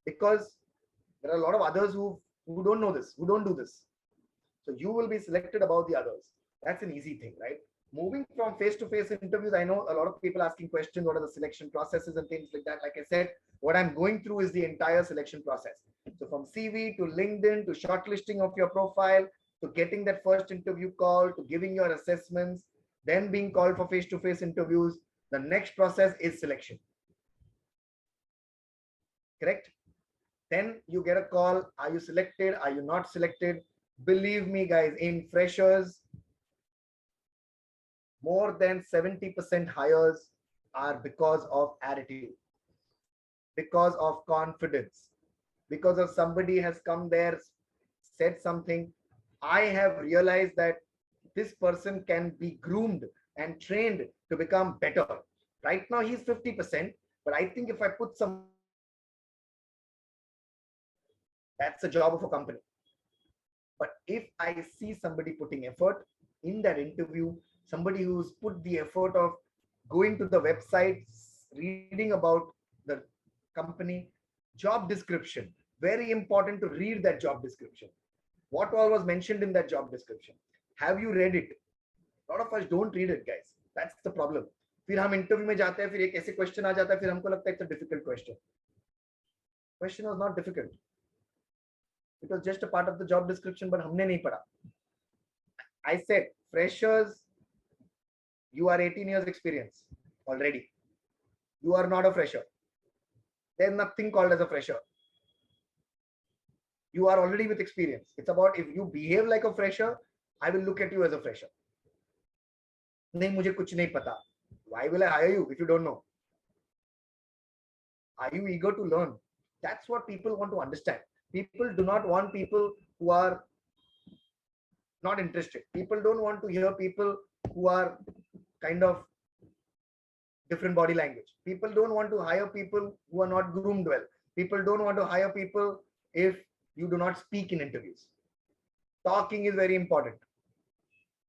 [SPEAKER 1] Because there are a lot of others who don't know this, who don't do this. So you will be selected above the others. That's an easy thing, right? Moving from face-to-face interviews, I know a lot of people asking questions, what are the selection processes and things like that. Like I said, what I'm going through is the entire selection process. So from CV to LinkedIn to shortlisting of your profile, to getting that first interview call, to giving your assessments, then being called for face-to-face interviews. The next process is selection. Correct? Then you get a call. Are you selected? Are you not selected? Believe me, guys, in freshers, more than 70% hires are because of attitude, because of confidence, because of somebody has come there, said something. I have realized that this person can be groomed and trained to become better. Right now, he's 50%, but I think if I put some, that's the job of a company. But if I see somebody putting effort in that interview, somebody who's put the effort of going to the website, reading about the company, job description, very important to read that job description. What all was mentioned in that job description? Have you read it? A lot of us don't read it, guys. That's the problem. फिर हम interview में जाते हैं, फिर एक ऐसे question आ जाता है, फिर हमको लगता है it's a difficult question. Question was not difficult. It was just a part of the job description, but हमने नहीं पढ़ा. I said, freshers, you are 18 years experience already. You are not a fresher. There's nothing called as a fresher. You are already with experience. It's about if you behave like a fresher, I will look at you as a fresher. नहीं मुझे कुछ नहीं पता. Why will I hire you if you don't know? Are you eager to learn? That's what people want to understand. People do not want people who are not interested. People don't want to hear people who are kind of different body language. People don't want to hire people who are not groomed well. People don't want to hire people if you do not speak in interviews. Talking is very important.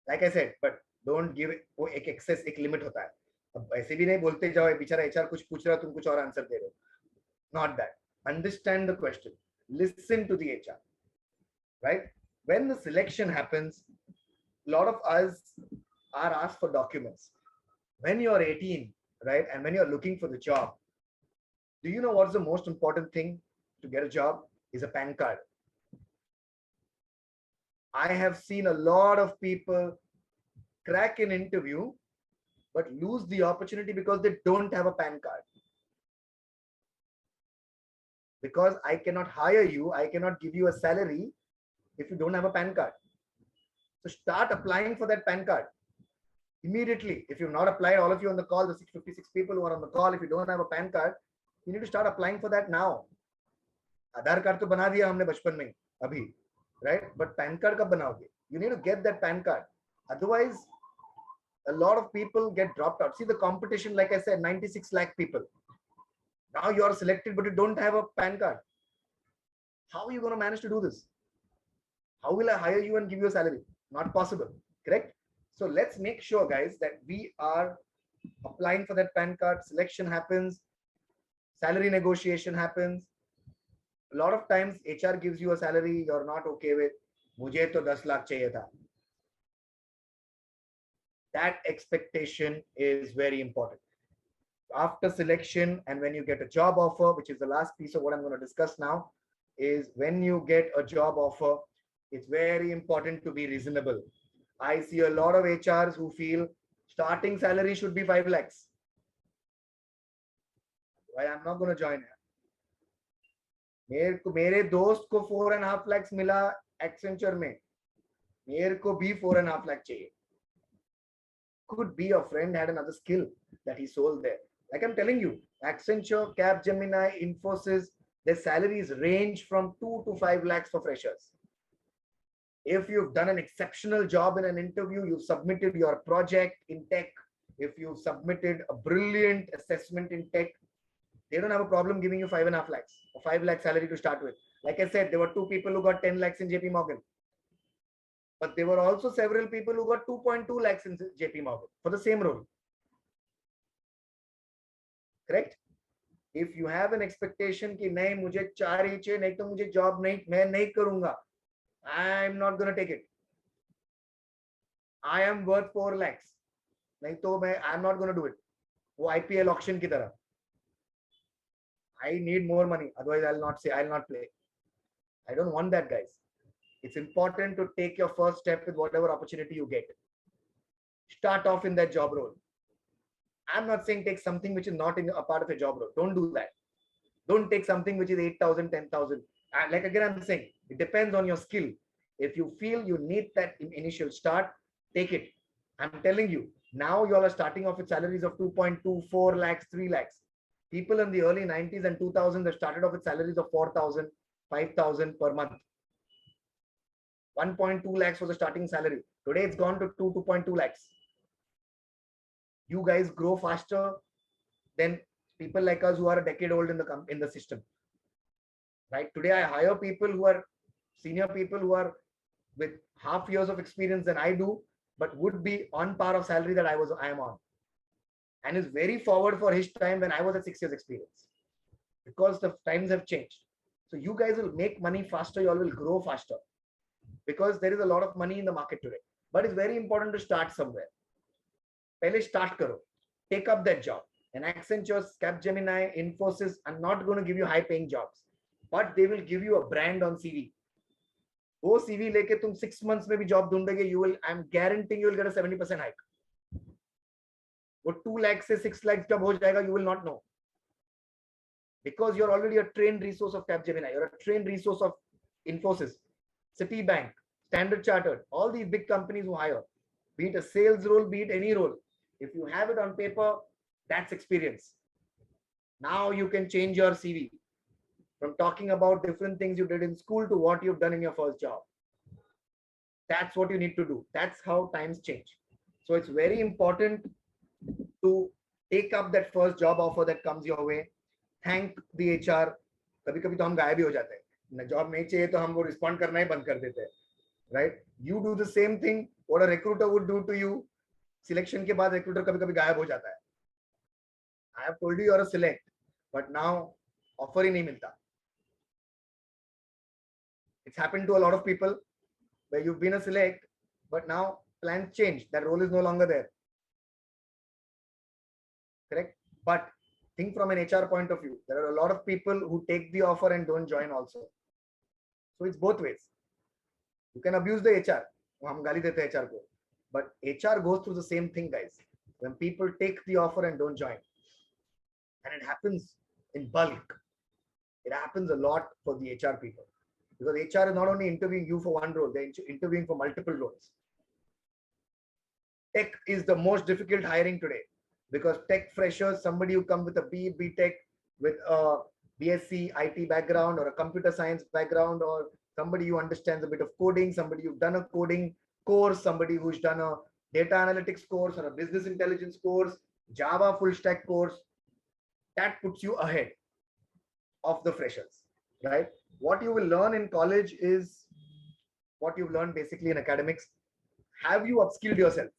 [SPEAKER 1] Like I said, but don't give it वो एक excess एक limit होता है. अब ऐसे भी नहीं बोलते जाओ बेचारा HR कुछ पूछ रहा तुम कुछ और आंसर दे रहे हो. Not that. Understand the question. Listen to the HR. Right? When the selection happens, a lot of us are asked for documents. When you're 18, right, and when you're looking for the job, do you know what's the most important thing to get a job? Is a PAN card. I have seen a lot of people crack an interview but lose the opportunity because they don't have a PAN card. Because I cannot hire you, I cannot give you a salary if you don't have a PAN card. So start applying for that PAN card immediately. If you've not applied, all of you on the call, the 656 people who are on the call, if you don't have a PAN card, you need to start applying for that now. Aadhaar card तो बना दिया हमने बचपन में अभी, right? But PAN card कब बनाओगे? You need to get that PAN card. Otherwise, a lot of people get dropped out. See the competition, like I said, 96 lakh people. Now you are selected, but you don't have a PAN card. How are you going to manage to do this? How will I hire you and give you a salary? Not possible, correct? So let's make sure, guys, that we are applying for that PAN card. Selection happens, salary negotiation happens. A lot of times HR gives you a salary you're not okay with. मुझे तो 10 लाख चाहिए था. That expectation is very important. After selection and when you get a job offer, which is the last piece of what I'm going to discuss now, is when you get a job offer, it's very important to be reasonable. I see a lot of HRs who feel starting salary should be 5 lakhs. Why I'm not going to join here. मेरे दोस्त को 4.5 lakhs मिला Accenture में, मेरे को भी 4.5 lakh चाहिए. Could be your friend had another skill that he sold there. Like I'm telling you, Accenture, Capgemini, Infosys, their salaries range from 2 to 5 lakhs for freshers. If you've done an exceptional job in an interview, you've submitted your project in tech, if you've submitted a brilliant assessment in tech, they don't have a problem giving you 5.5 lakhs or 5 lakh salary to start with. Like I said, there were 2 people who got 10 lakhs in JP Morgan. But there were also several people who got 2.2 lakhs in JP Morgan for the same role. Correct? If you have an expectation कि नहीं मुझे 4 ही चाहिए, नहीं तो मुझे job नहीं, मैं नहीं करूँगा, I'm not going to take it. I am worth 4 lakhs. नहीं तो मैं I'm not going to do it. वो IPL auction की तरह. I need more money. Otherwise, I'll not play. I don't want that, guys. It's important to take your first step with whatever opportunity you get. Start off in that job role. I'm not saying take something which is not a part of a job role. Don't do that. Don't take something which is 8,000, 10,000. Like again, I'm saying, it depends on your skill. If you feel you need that initial start, take it. I'm telling you, now you all are starting off with salaries of 2.2, 4 lakhs, 3 lakhs. People in the early 90s and 2000s have started off with salaries of 4,000, 5,000 per month. 1.2 lakhs was a starting salary. Today it's gone to 2.2 lakhs. You guys grow faster than people like us who are a decade old in the system. Right? Today I hire people who are senior people who are with half years of experience than I do, but would be on par of salary that I am on. And is very forward for his time when I was at 6 years experience. Because the times have changed. So you guys will make money faster, you all will grow faster. Because there is a lot of money in the market today. But it's very important to start somewhere. Pehle start karo. Take up that job. And Accenture, Capgemini, Infosys are not going to give you high paying jobs. But they will give you a brand on CV. वो CV लेके तुम 6 months में भी job ढूंढोगे, I'm guaranteeing you will get a 70% hike. वो 2 lakhs से 6 lakhs जब हो जाएगा, you will not know. Because you're already a trained resource of Capgemini, you're a trained resource of Infosys, Citibank, Standard Chartered, all these big companies who hire, be it a sales role, be it any role. If you have it on paper, that's experience. Now you can change your CV from talking about different things you did in school to what you've done in your first job. That's what you need to do. That's how times change. So it's very important to take up that first job offer that comes your way. Thank the HR. कभी-कभी तो हम गायब ही हो जाते हैं. Job नहीं चाहिए तो हम वो respond करना ही बंद कर देते हैं. Right? You do the same thing what a recruiter would do to you. Selection के बाद recruiter कभी-कभी गायब हो जाता है. I have told you you're a select, but now offer ही नहीं मिलता. It's happened to a lot of people where you've been a select, but now plans change. That role is no longer there. Correct? But think from an HR point of view. There are a lot of people who take the offer and don't join also. So it's both ways. You can abuse the HR. हम गाली देते हैं HR को. But HR goes through the same thing, guys. When people take the offer and don't join, and it happens in bulk. It happens a lot for the HR people, because HR is not only interviewing you for one role, they're interviewing for multiple roles. Tech is the most difficult hiring today, because tech freshers, somebody who come with a B Tech, with a BSc IT background or a computer science background, or somebody who understands a bit of coding, somebody who's done a coding course, somebody who's done a data analytics course or a business intelligence course, Java full stack course, that puts you ahead of the freshers, right? What you will learn in college is what you've learned basically in academics. Have you upskilled yourself?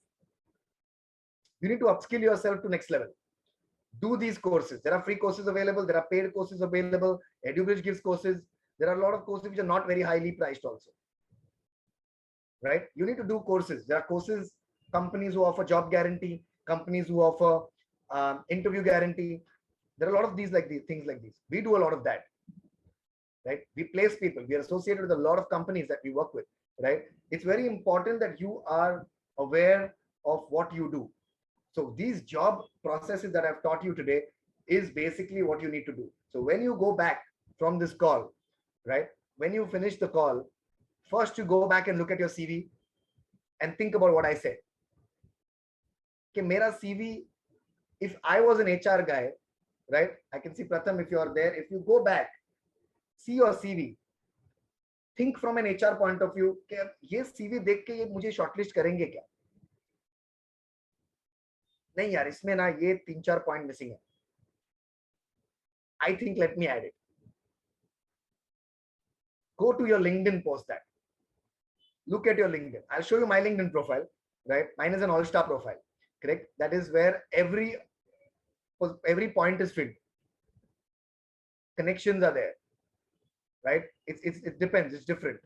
[SPEAKER 1] You need to upskill yourself to next level. Do these courses. There are free courses available. There are paid courses available. EduBridge gives courses. There are a lot of courses which are not very highly priced also, right? You need to do courses. There are courses, companies who offer job guarantee, companies who offer interview guarantee. There are a lot of these things like these. We do a lot of that, right? We place people. We are associated with a lot of companies that we work with, right? It's very important that you are aware of what you do. So these job processes that I've taught you today is basically what you need to do. So when you go back from this call, right? When you finish the call, first you go back and look at your CV and think about what I said. Okay, mera CV, if I was an HR guy, right? I can see Pratham, if you are there, if you go back, see your CV, think from an HR point of view, कि ये CV देख के ये मुझे shortlist करेंगे क्या? नहीं यार, इसमें ना ये 3-4 पॉइंट मिसिंग है. I think let me add it. Go to your LinkedIn post that. Look at your LinkedIn. I'll show you my LinkedIn profile, right? Mine is an all-star profile, correct? That is where every point is filled. Connections are there, right? It depends. It's different.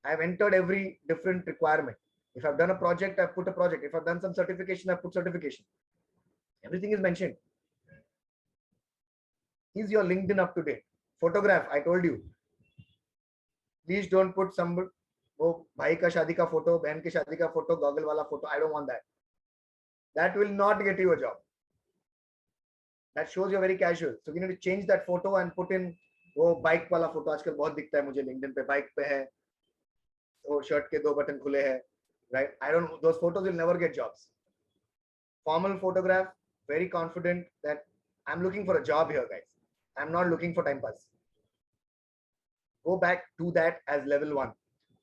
[SPEAKER 1] I've entered every different requirement. If I've done a project, I've put a project. If I've done some certification, I've put certification. Everything is mentioned. Is your LinkedIn up to date? Photograph, I told you. Please don't put some वो भाई का शादी का photo, बहन की शादी का photo, goggle वाला photo. I don't want that. That will not get you a job. That shows you're very casual. So we need to change that photo and put in वो बाइक वाला photo. आजकल बहुत दिखता है मुझे LinkedIn पे, bike पे है, वो शर्ट के 2 बटन खुले हैं, right? I don't know. Those photos will never get jobs. Formal photograph, very confident that I'm looking for a job here, guys. I'm not looking for time pass. Go back to that as level 1.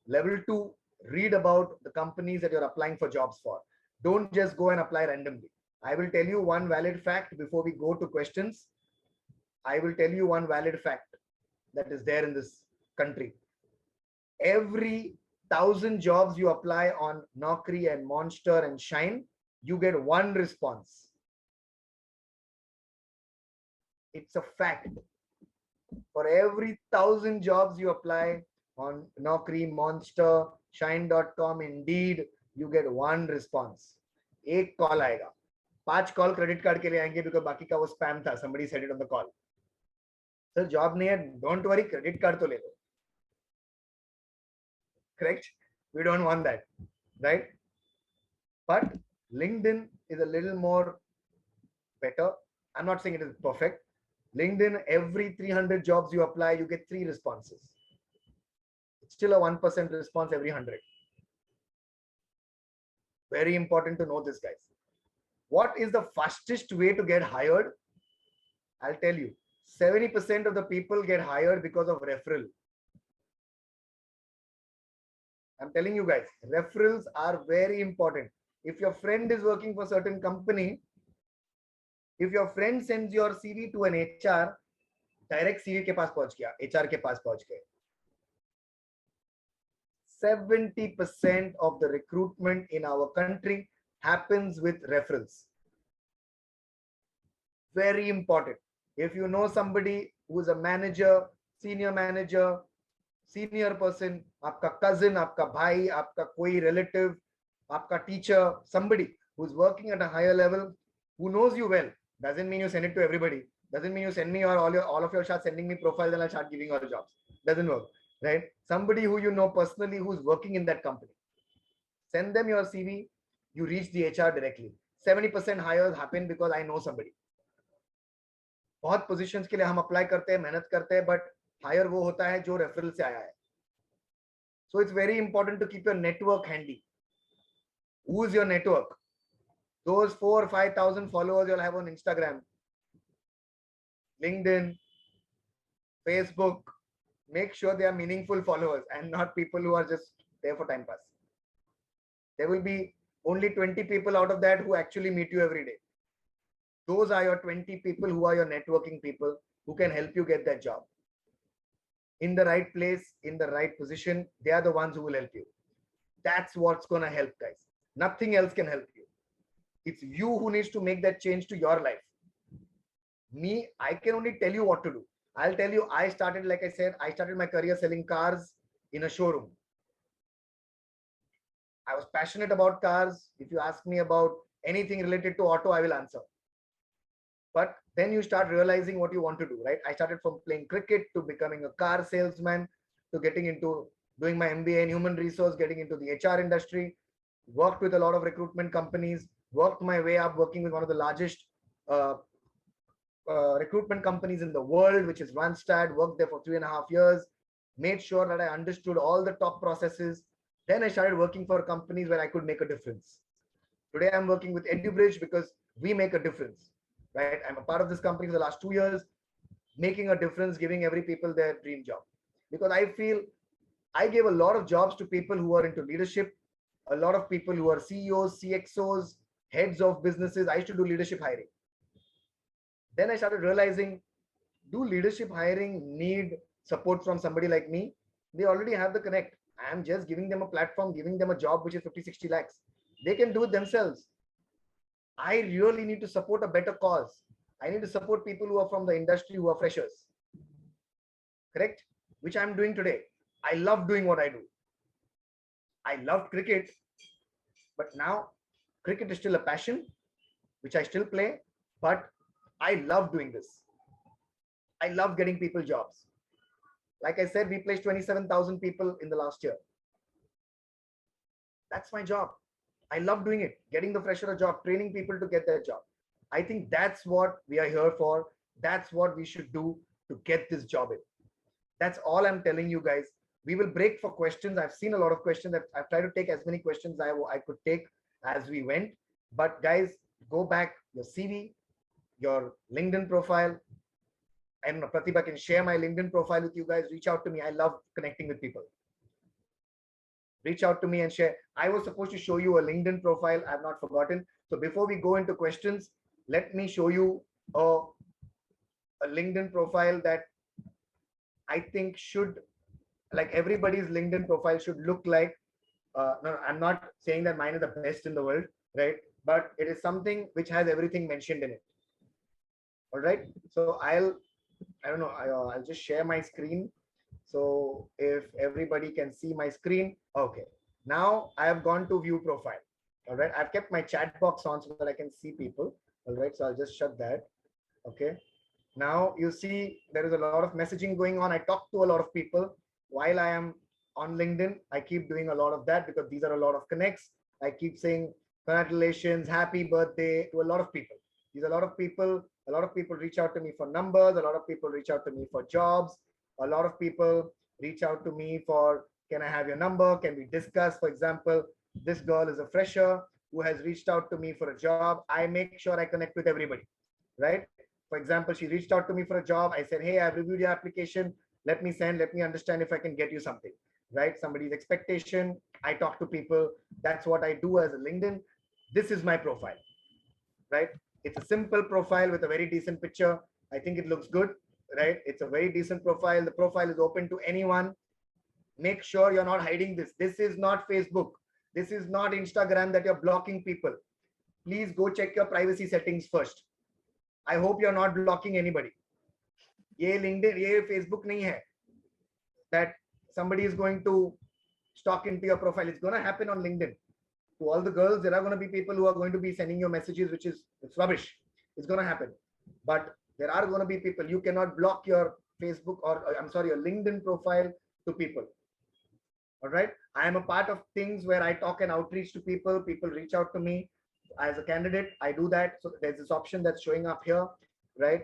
[SPEAKER 1] Level 2, read about the companies that you're applying for jobs for. Don't just go and apply randomly. I will tell you one valid fact before we go to questions. I will tell you one valid fact that is there in this country. Every 1,000 jobs you apply on Naukri and Monster and Shine, you get 1 response. It's a fact. For every 1,000 jobs you apply on Naukri, Monster, Shine.com, Indeed, you get 1 response. एक call आएगा. 5 call credit card के लिए आएंगे because बाकी का वो spam था. Somebody said it on the call. Sir, job नहीं है. Don't worry, credit card तो ले लो. Correct? We don't want that, right? But LinkedIn is a little more better. I'm not saying it is perfect. LinkedIn, every 300 jobs you apply, you get 3 responses. It's still a 1% response every 100. Very important to know this, guys. What is the fastest way to get hired? I'll tell you. 70% of the people get hired because of referral. I'm telling you guys, referrals are very important. If your friend is working for a certain company, if your friend sends your CV to an HR, direct CV के पास पहुंच गया, HR के पास पहुंच गए. 70% of the recruitment in our country happens with referrals. Very important. If you know somebody who is a manager, senior person, आपका cousin, आपका भाई, आपका कोई relative, आपका teacher, somebody who's working at a higher level, who knows you well, doesn't mean you send it to everybody. Doesn't mean you send me or all of you start sending me profiles and I'll start giving all the jobs. Doesn't work, right? Somebody who you know personally who's working in that company. Send them your CV, you reach the HR directly. 70% hires happen because I know somebody. बहुत positions के लिए हम apply करते हैं, मेहनत करते हैं, but hire वो होता है जो referral से आया है. So it's very important to keep your network handy. Who's your network? Those 4,000 or 5,000 followers you'll have on Instagram, LinkedIn, Facebook. Make sure they are meaningful followers and not people who are just there for time pass. There will be only 20 people out of that who actually meet you every day. Those are your 20 people who are your networking people who can help you get that job. In the right place, in the right position, they are the ones who will help you. That's what's going to help, guys. Nothing else can help you. It's you who needs to make that change to your life. Me, I can only tell you what to do. I'll tell you, I started, like I said, I started my career selling cars in a showroom. I was passionate about cars. If you ask me about anything related to auto, I will answer. But then you start realizing what you want to do, right? I started from playing cricket to becoming a car salesman to getting into doing my MBA in human resource, getting into the HR industry, worked with a lot of recruitment companies, worked my way up working with one of the largest recruitment companies in the world, which is Randstad, worked there for 3.5 years, made sure that I understood all the top processes. Then I started working for companies where I could make a difference. Today I'm working with EduBridge because we make a difference, right? I'm a part of this company for the last 2 years, making a difference, giving every people their dream job. Because I feel I gave a lot of jobs to people who are into leadership, a lot of people who are CEOs, CXOs, heads of businesses. I used to do leadership hiring. Then I started realizing, do leadership hiring need support from somebody like me? They already have the connect. I'm just giving them a platform, giving them a job which is 50, 60 lakhs. They can do it themselves. I really need to support a better cause. I need to support people who are from the industry, who are freshers. Correct? Which I'm doing today. I love doing what I do. I loved cricket, but now cricket is still a passion, which I still play, but I love doing this. I love getting people jobs. Like I said, we placed 27,000 people in the last year. That's my job. I love doing it, getting the fresher a job, training people to get their job. I think that's what we are here for. That's what we should do to get this job in. That's all I'm telling you guys. We will break for questions. I've seen a lot of questions. I've tried to take as many questions I could take as we went. But guys, go back, your CV, your LinkedIn profile. I don't know, Pratibha can share my LinkedIn profile with you guys. Reach out to me. I love connecting with people. Reach out to me and share. I was supposed to show you a LinkedIn profile. I've not forgotten. So before we go into questions, let me show you a LinkedIn profile that I think should, like everybody's LinkedIn profile should look like, no, I'm not saying that mine is the best in the world, right? But it is something which has everything mentioned in it. All right. So I don't know, I'll just share my screen. So if everybody can see my screen, okay. Now I have gone to view profile. All right. I've kept my chat box on so that I can see people. All right. So I'll just shut that. Okay. Now you see there is a lot of messaging going on. I talk to a lot of people while I am on LinkedIn. I keep doing a lot of that because these are a lot of connects. I keep saying congratulations, happy birthday to a lot of people. These are a lot of people. A lot of people reach out to me for numbers. A lot of people reach out to me for jobs. A lot of people reach out to me for, can I have your number? Can we discuss? For example, this girl is a fresher who has reached out to me for a job. I make sure I connect with everybody, right? For example, she reached out to me for a job. I said, hey, I've reviewed your application. Let me understand if I can get you something, right? Somebody's expectation. I talk to people. That's what I do as a LinkedIn. This is my profile, right? It's a simple profile with a very decent picture. I think it looks good, right? It's a very decent profile. The profile is open to anyone. Make sure you're not hiding this. This is not Facebook. This is not Instagram that you're blocking people. Please go check your privacy settings first. I hope you're not blocking anybody. Ye LinkedIn, ye Facebook nahi hai that somebody is going to stalk into your profile. It's going to happen on LinkedIn. To all the girls, there are going to be people who are going to be sending you messages, which is, it's rubbish. It's going to happen. But there are going to be people, you cannot block your Facebook or I'm sorry, your LinkedIn profile to people. All right. I am a part of things where I talk and outreach to people. People reach out to me as a candidate. I do that. So there's this option that's showing up here, right?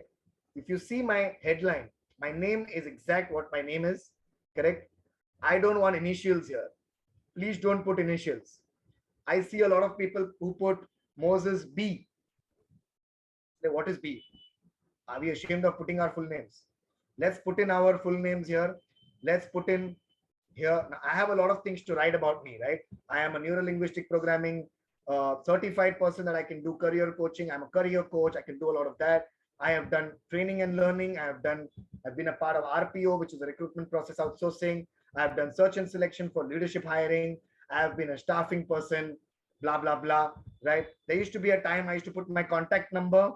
[SPEAKER 1] If you see my headline, my name is exact what my name is, correct? I don't want initials here. Please don't put initials. I see a lot of people who put Moses B. What is B? Are we ashamed of putting our full names? Let's put in our full names here. Let's put in here. Now, I have a lot of things to write about me, right? I am a Neuro-Linguistic Programming certified person that I can do career coaching. I'm a career coach. I can do a lot of that. I have done training and learning. I've been a part of RPO, which is a recruitment process outsourcing. I've done search and selection for leadership hiring. I have been a staffing person, blah, blah, blah, right? There used to be a time I used to put my contact number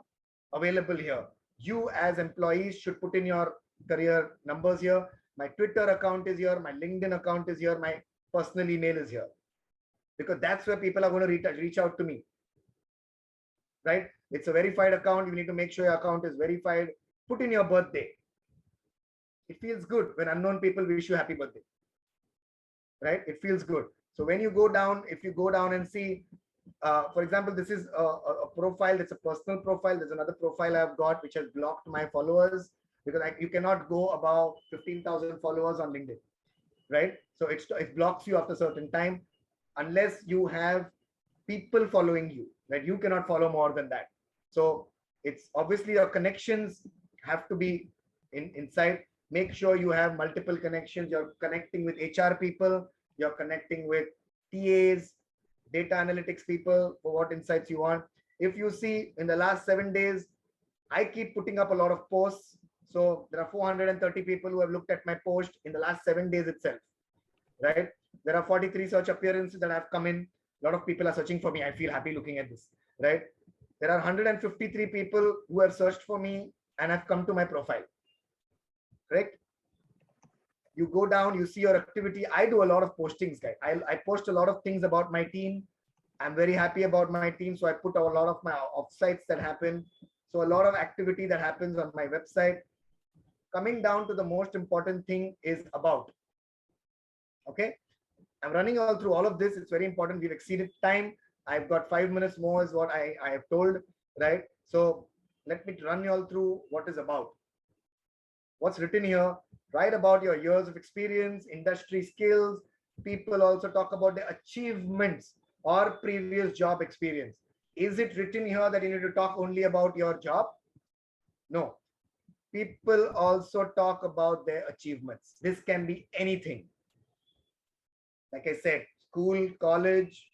[SPEAKER 1] available here. You as employees should put in your career numbers here. My Twitter account is here. My LinkedIn account is here. My personal email is here. Because that's where people are going to reach out to me, right? It's a verified account. You need to make sure your account is verified. Put in your birthday. It feels good when unknown people wish you happy birthday, right? It feels good. So when you go down, if you go down and see, for example, this is a profile. It's a personal profile. There's another profile I've got which has blocked my followers because you cannot go above 15,000 followers on LinkedIn, right? So it blocks you after a certain time unless you have people following you, right? You cannot follow more than that. So it's obviously your connections have to be inside. Make sure you have multiple connections. You're connecting with HR people. You're connecting with TAs, data analytics people for what insights you want. If you see in the last 7 days, I keep putting up a lot of posts. So there are 430 people who have looked at my post in the last 7 days itself, right? There are 43 search appearances that have come in. A lot of people are searching for me. I feel happy looking at this, right? There are 153 people who have searched for me and have come to my profile, correct? You go down, you see your activity. I do a lot of postings, guys. I post a lot of things about my team. I'm very happy about my team. So I put a lot of my offsites that happen. So a lot of activity that happens on my website. Coming down to the most important thing is about. Okay. I'm running all through all of this. It's very important. We've exceeded time. I've got 5 minutes more is what I have told, right? So let me run you all through what is about. What's written here? Write about your years of experience, industry skills. People also talk about the achievements or previous job experience. Is it written here that you need to talk only about your job? No. People also talk about their achievements. This can be anything. Like I said, school, college,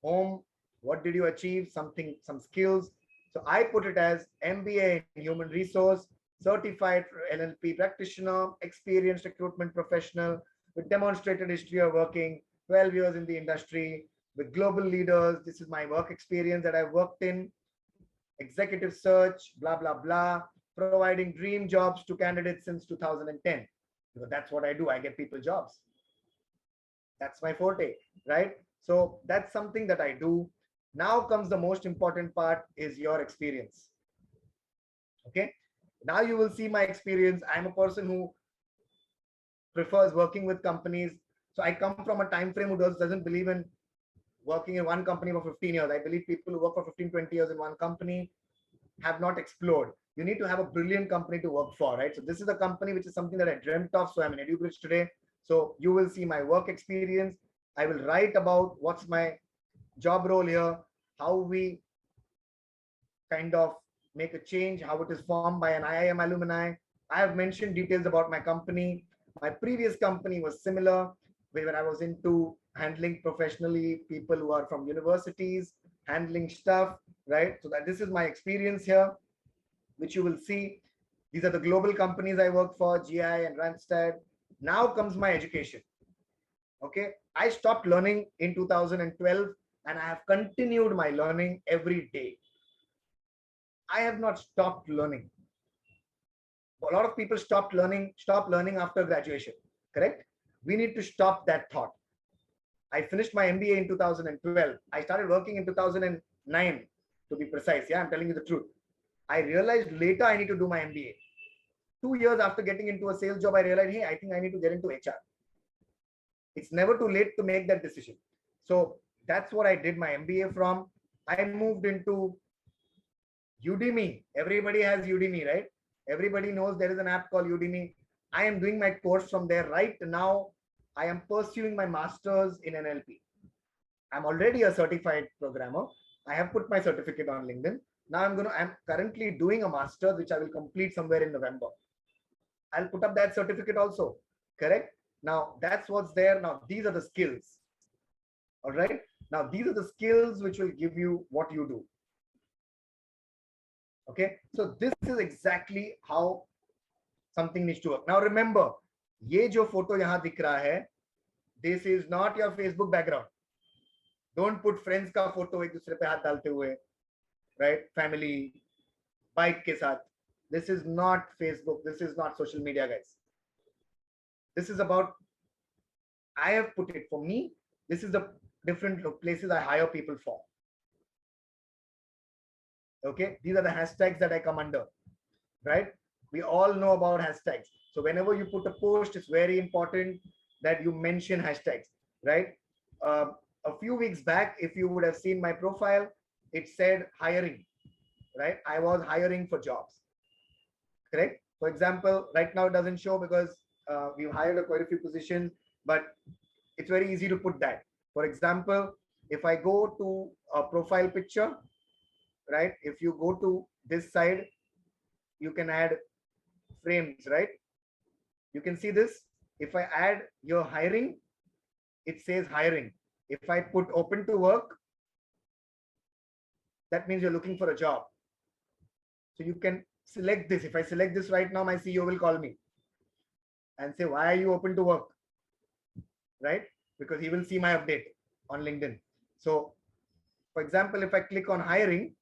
[SPEAKER 1] home, what did you achieve? Something, some skills. So I put it as MBA in human resource, certified LLP practitioner, experienced recruitment professional with demonstrated history of working, 12 years in the industry with global leaders. This is my work experience that I've worked in, executive search, blah, blah, blah, providing dream jobs to candidates since 2010. Because that's what I do. I get people jobs. That's my forte, right? So that's something that I do. Now comes the most important part is your experience. Okay. Now you will see my experience. I'm a person who prefers working with companies. So I come from a time frame who doesn't believe in working in one company for 15 years. I believe people who work for 15, 20 years in one company have not explored. You need to have a brilliant company to work for, right? So this is a company which is something that I dreamt of. So I'm in EduBridge today. So you will see my work experience. I will write about what's my job role here, how we kind of make a change, how it is formed by an IIM alumni. I have mentioned details about my company. My previous company was similar, where I was into handling professionally people who are from universities, handling stuff, right? So that this is my experience here, which you will see. These are the global companies I work for, GI and Randstad. Now comes my education. Okay, I stopped learning in 2012 and I have continued my learning every day. I have not stopped learning. A lot of people stop learning after graduation, correct? We need to stop that thought. I finished my MBA in 2012. I started working in 2009, to be precise. Yeah, I'm telling you the truth. I realized later I need to do my MBA. 2 years after getting into a sales job, I realized, hey, I think I need to get into HR. It's never too late to make that decision. So that's what I did my MBA from. I moved into Udemy. Everybody has Udemy, right? Everybody knows there is an app called Udemy. I am doing my course from there right now. I am pursuing my master's in NLP. I'm already a certified programmer. I have put my certificate on LinkedIn. Now I'm currently doing a master's, which I will complete somewhere in November. I'll put up that certificate also. Correct? Now that's what's there. Now these are the skills. All right. Now these are the skills which will give you what you do. Okay. So this is exactly how something needs to work. Now remember, ये जो photo यहाँ दिख रहा है, this is not your Facebook background. Don't put friends का photo एक दूसरे पे हाथ डालते हुए, right? Family, bike के साथ. This is not Facebook. This is not social media, guys. This is about, I have put it for me. This is the different places I hire people for. Okay. These are the hashtags that I come under, right? We all know about hashtags. So whenever you put a post, it's very important that you mention hashtags, right? A few weeks back, if you would have seen my profile, it said hiring, right? I was hiring for jobs, correct? For example, right now it doesn't show because we've hired quite a few positions, but it's very easy to put that. For example, if I go to a profile picture, right? If you go to this side, you can add frames, right? You can see this. If I add your hiring, it says hiring. If I put open to work, that means you're looking for a job. So you can select this. If I select this right now, my CEO will call me and say, why are you open to work? Right? Because he will see my update on LinkedIn. So for example, if I click on hiring,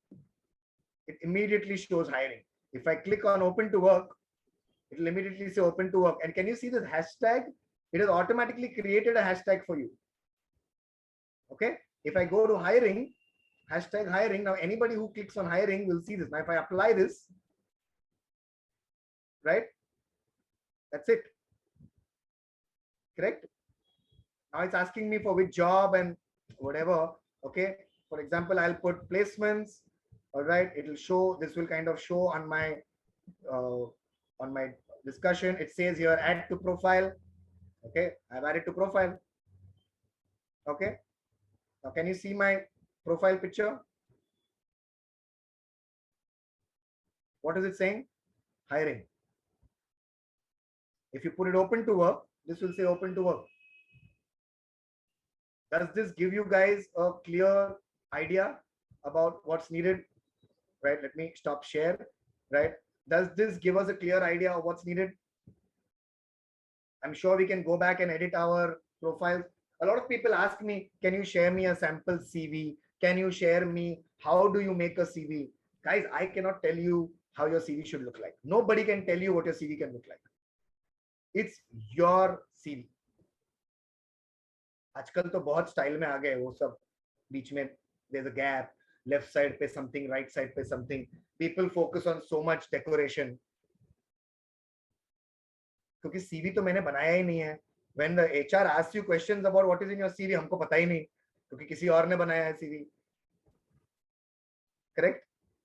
[SPEAKER 1] it immediately shows hiring. If I click on open to work, it will immediately say open to work. And can you see this hashtag? It has automatically created a hashtag for you. Okay. If I go to hiring, hashtag hiring, now anybody who clicks on hiring will see this. Now, if I apply this, right? That's it. Correct? Now it's asking me for which job and whatever. Okay. For example, I'll put placements. All right. It will show, this will kind of show on my discussion. It says here, add to profile. Okay. I've added to profile. Okay. Now, can you see my profile picture? What is it saying? Hiring. If you put it open to work, this will say open to work. Does this give you guys a clear idea about what's needed? Right? Let me stop share. Right? Does this give us a clear idea of what's needed? I'm sure we can go back and edit our profiles. A lot of people ask me, can you share me a sample CV? Can you share me, how do you make a CV? Guys, I cannot tell you how your CV should look like. Nobody can tell you what your CV can look like. It's your CV. आजकल तो बहुत style में आ गए वो सब बीच में there's a gap, left side पे something, right side पे something. People focus on so much decoration. क्योंकि CV तो मैंने बनाया ही नहीं है. When the HR asks you questions about what is in your CV, हमको पता ही नहीं क्योंकि किसी और ने बनाया है CV. Correct?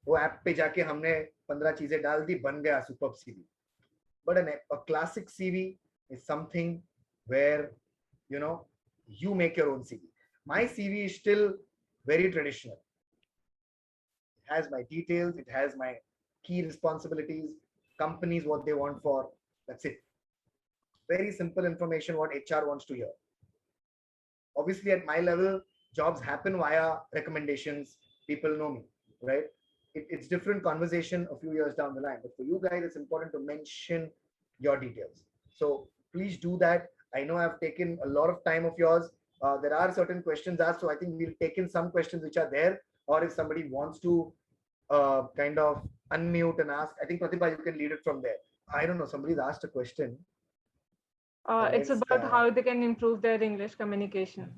[SPEAKER 1] वो ऐप पे जाके हमने 15 चीजें डाल दी, बन गया superb CV. But a classic CV is something where, you know, you make your own CV. My CV is still very traditional. It has my details, it has my key responsibilities, companies, what they want for, that's it. Very simple information what HR wants to hear. Obviously, at my level, jobs happen via recommendations. People know me, right? It's different conversation a few years down the line. But for you guys, it's important to mention your details. So please do that. I know I've taken a lot of time of yours. There are certain questions asked. So I think we'll take in some questions which are there. Or if somebody wants to kind of unmute and ask, I think Pratibha, you can lead it from there. I don't know. Somebody's asked a question.
[SPEAKER 2] It's about how they can improve their English communication.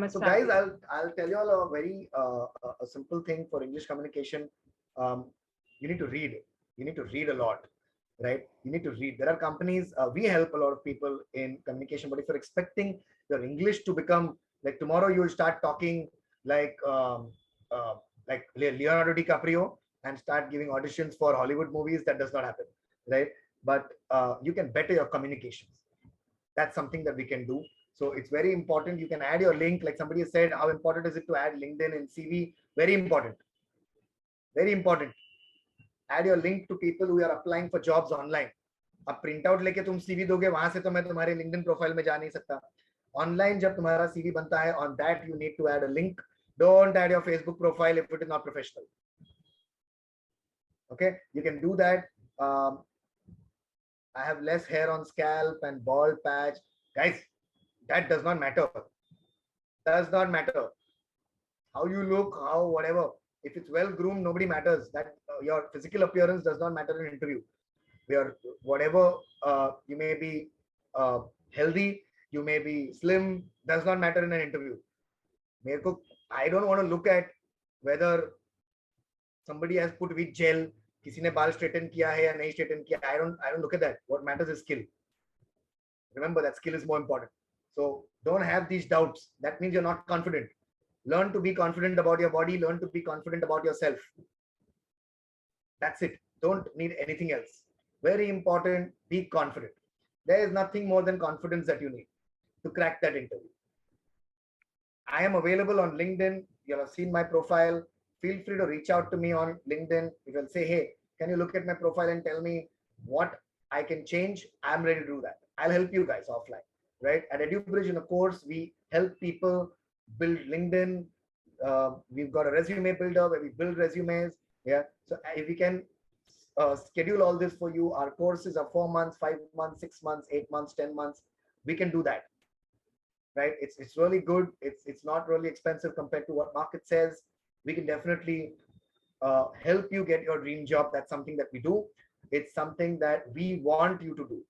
[SPEAKER 1] So guys, I'll tell you all a very a simple thing for English communication. You need to read. You need to read a lot. right? You need to read. There are companies, we help a lot of people in communication, but if you're expecting your English to become like tomorrow, you'll start talking like uh, Leonardo DiCaprio and start giving auditions for Hollywood movies. That does not happen, right? But you can better your communications. That's something that we can do. So it's very important. You can add your link, like somebody said, how important is it to add LinkedIn in CV? Very important. Very important. Add your link to people who are applying for jobs online. अब print out लेके तुम CV दोगे वहां से तो मैं तुम्हारे LinkedIn profile में जा नहीं सकता. ऑनलाइन जब तुम्हारा सीवी बनता है, on that you need to add a link. Don't add your Facebook profile if it is not professional. Okay, you can do that. I have less hair on scalp and bald patch. Guys, that does not matter. Does not matter. How you look, how whatever. If it's well groomed, nobody matters. That your physical appearance does not matter in an interview. Where whatever you may be healthy, you may be slim, does not matter in an interview. I don't want to look at whether somebody has put which gel, किसी ने बाल straighten किया है या नहीं straighten किया. I don't look at that. What matters is skill. Remember that skill is more important. So don't have these doubts. That means you're not confident. Learn to be confident about your body. Learn to be confident about yourself. That's it. Don't need anything else. Very important. Be confident. There is nothing more than confidence that you need to crack that interview. I am available on LinkedIn. You'll have seen my profile. Feel free to reach out to me on LinkedIn. You will say, hey, can you look at my profile and tell me what I can change? I'm ready to do that. I'll help you guys offline, right? At EduBridge in a course, we help people build LinkedIn. We've got a resume builder where we build resumes. Yeah. So if we can schedule all this for you, our courses are 4 months, 5 months, 6 months, 8 months, 10 months. We can do that, right? It's really good. It's not really expensive compared to what market says. We can definitely help you get your dream job. That's something that we do. It's something that we want you to do.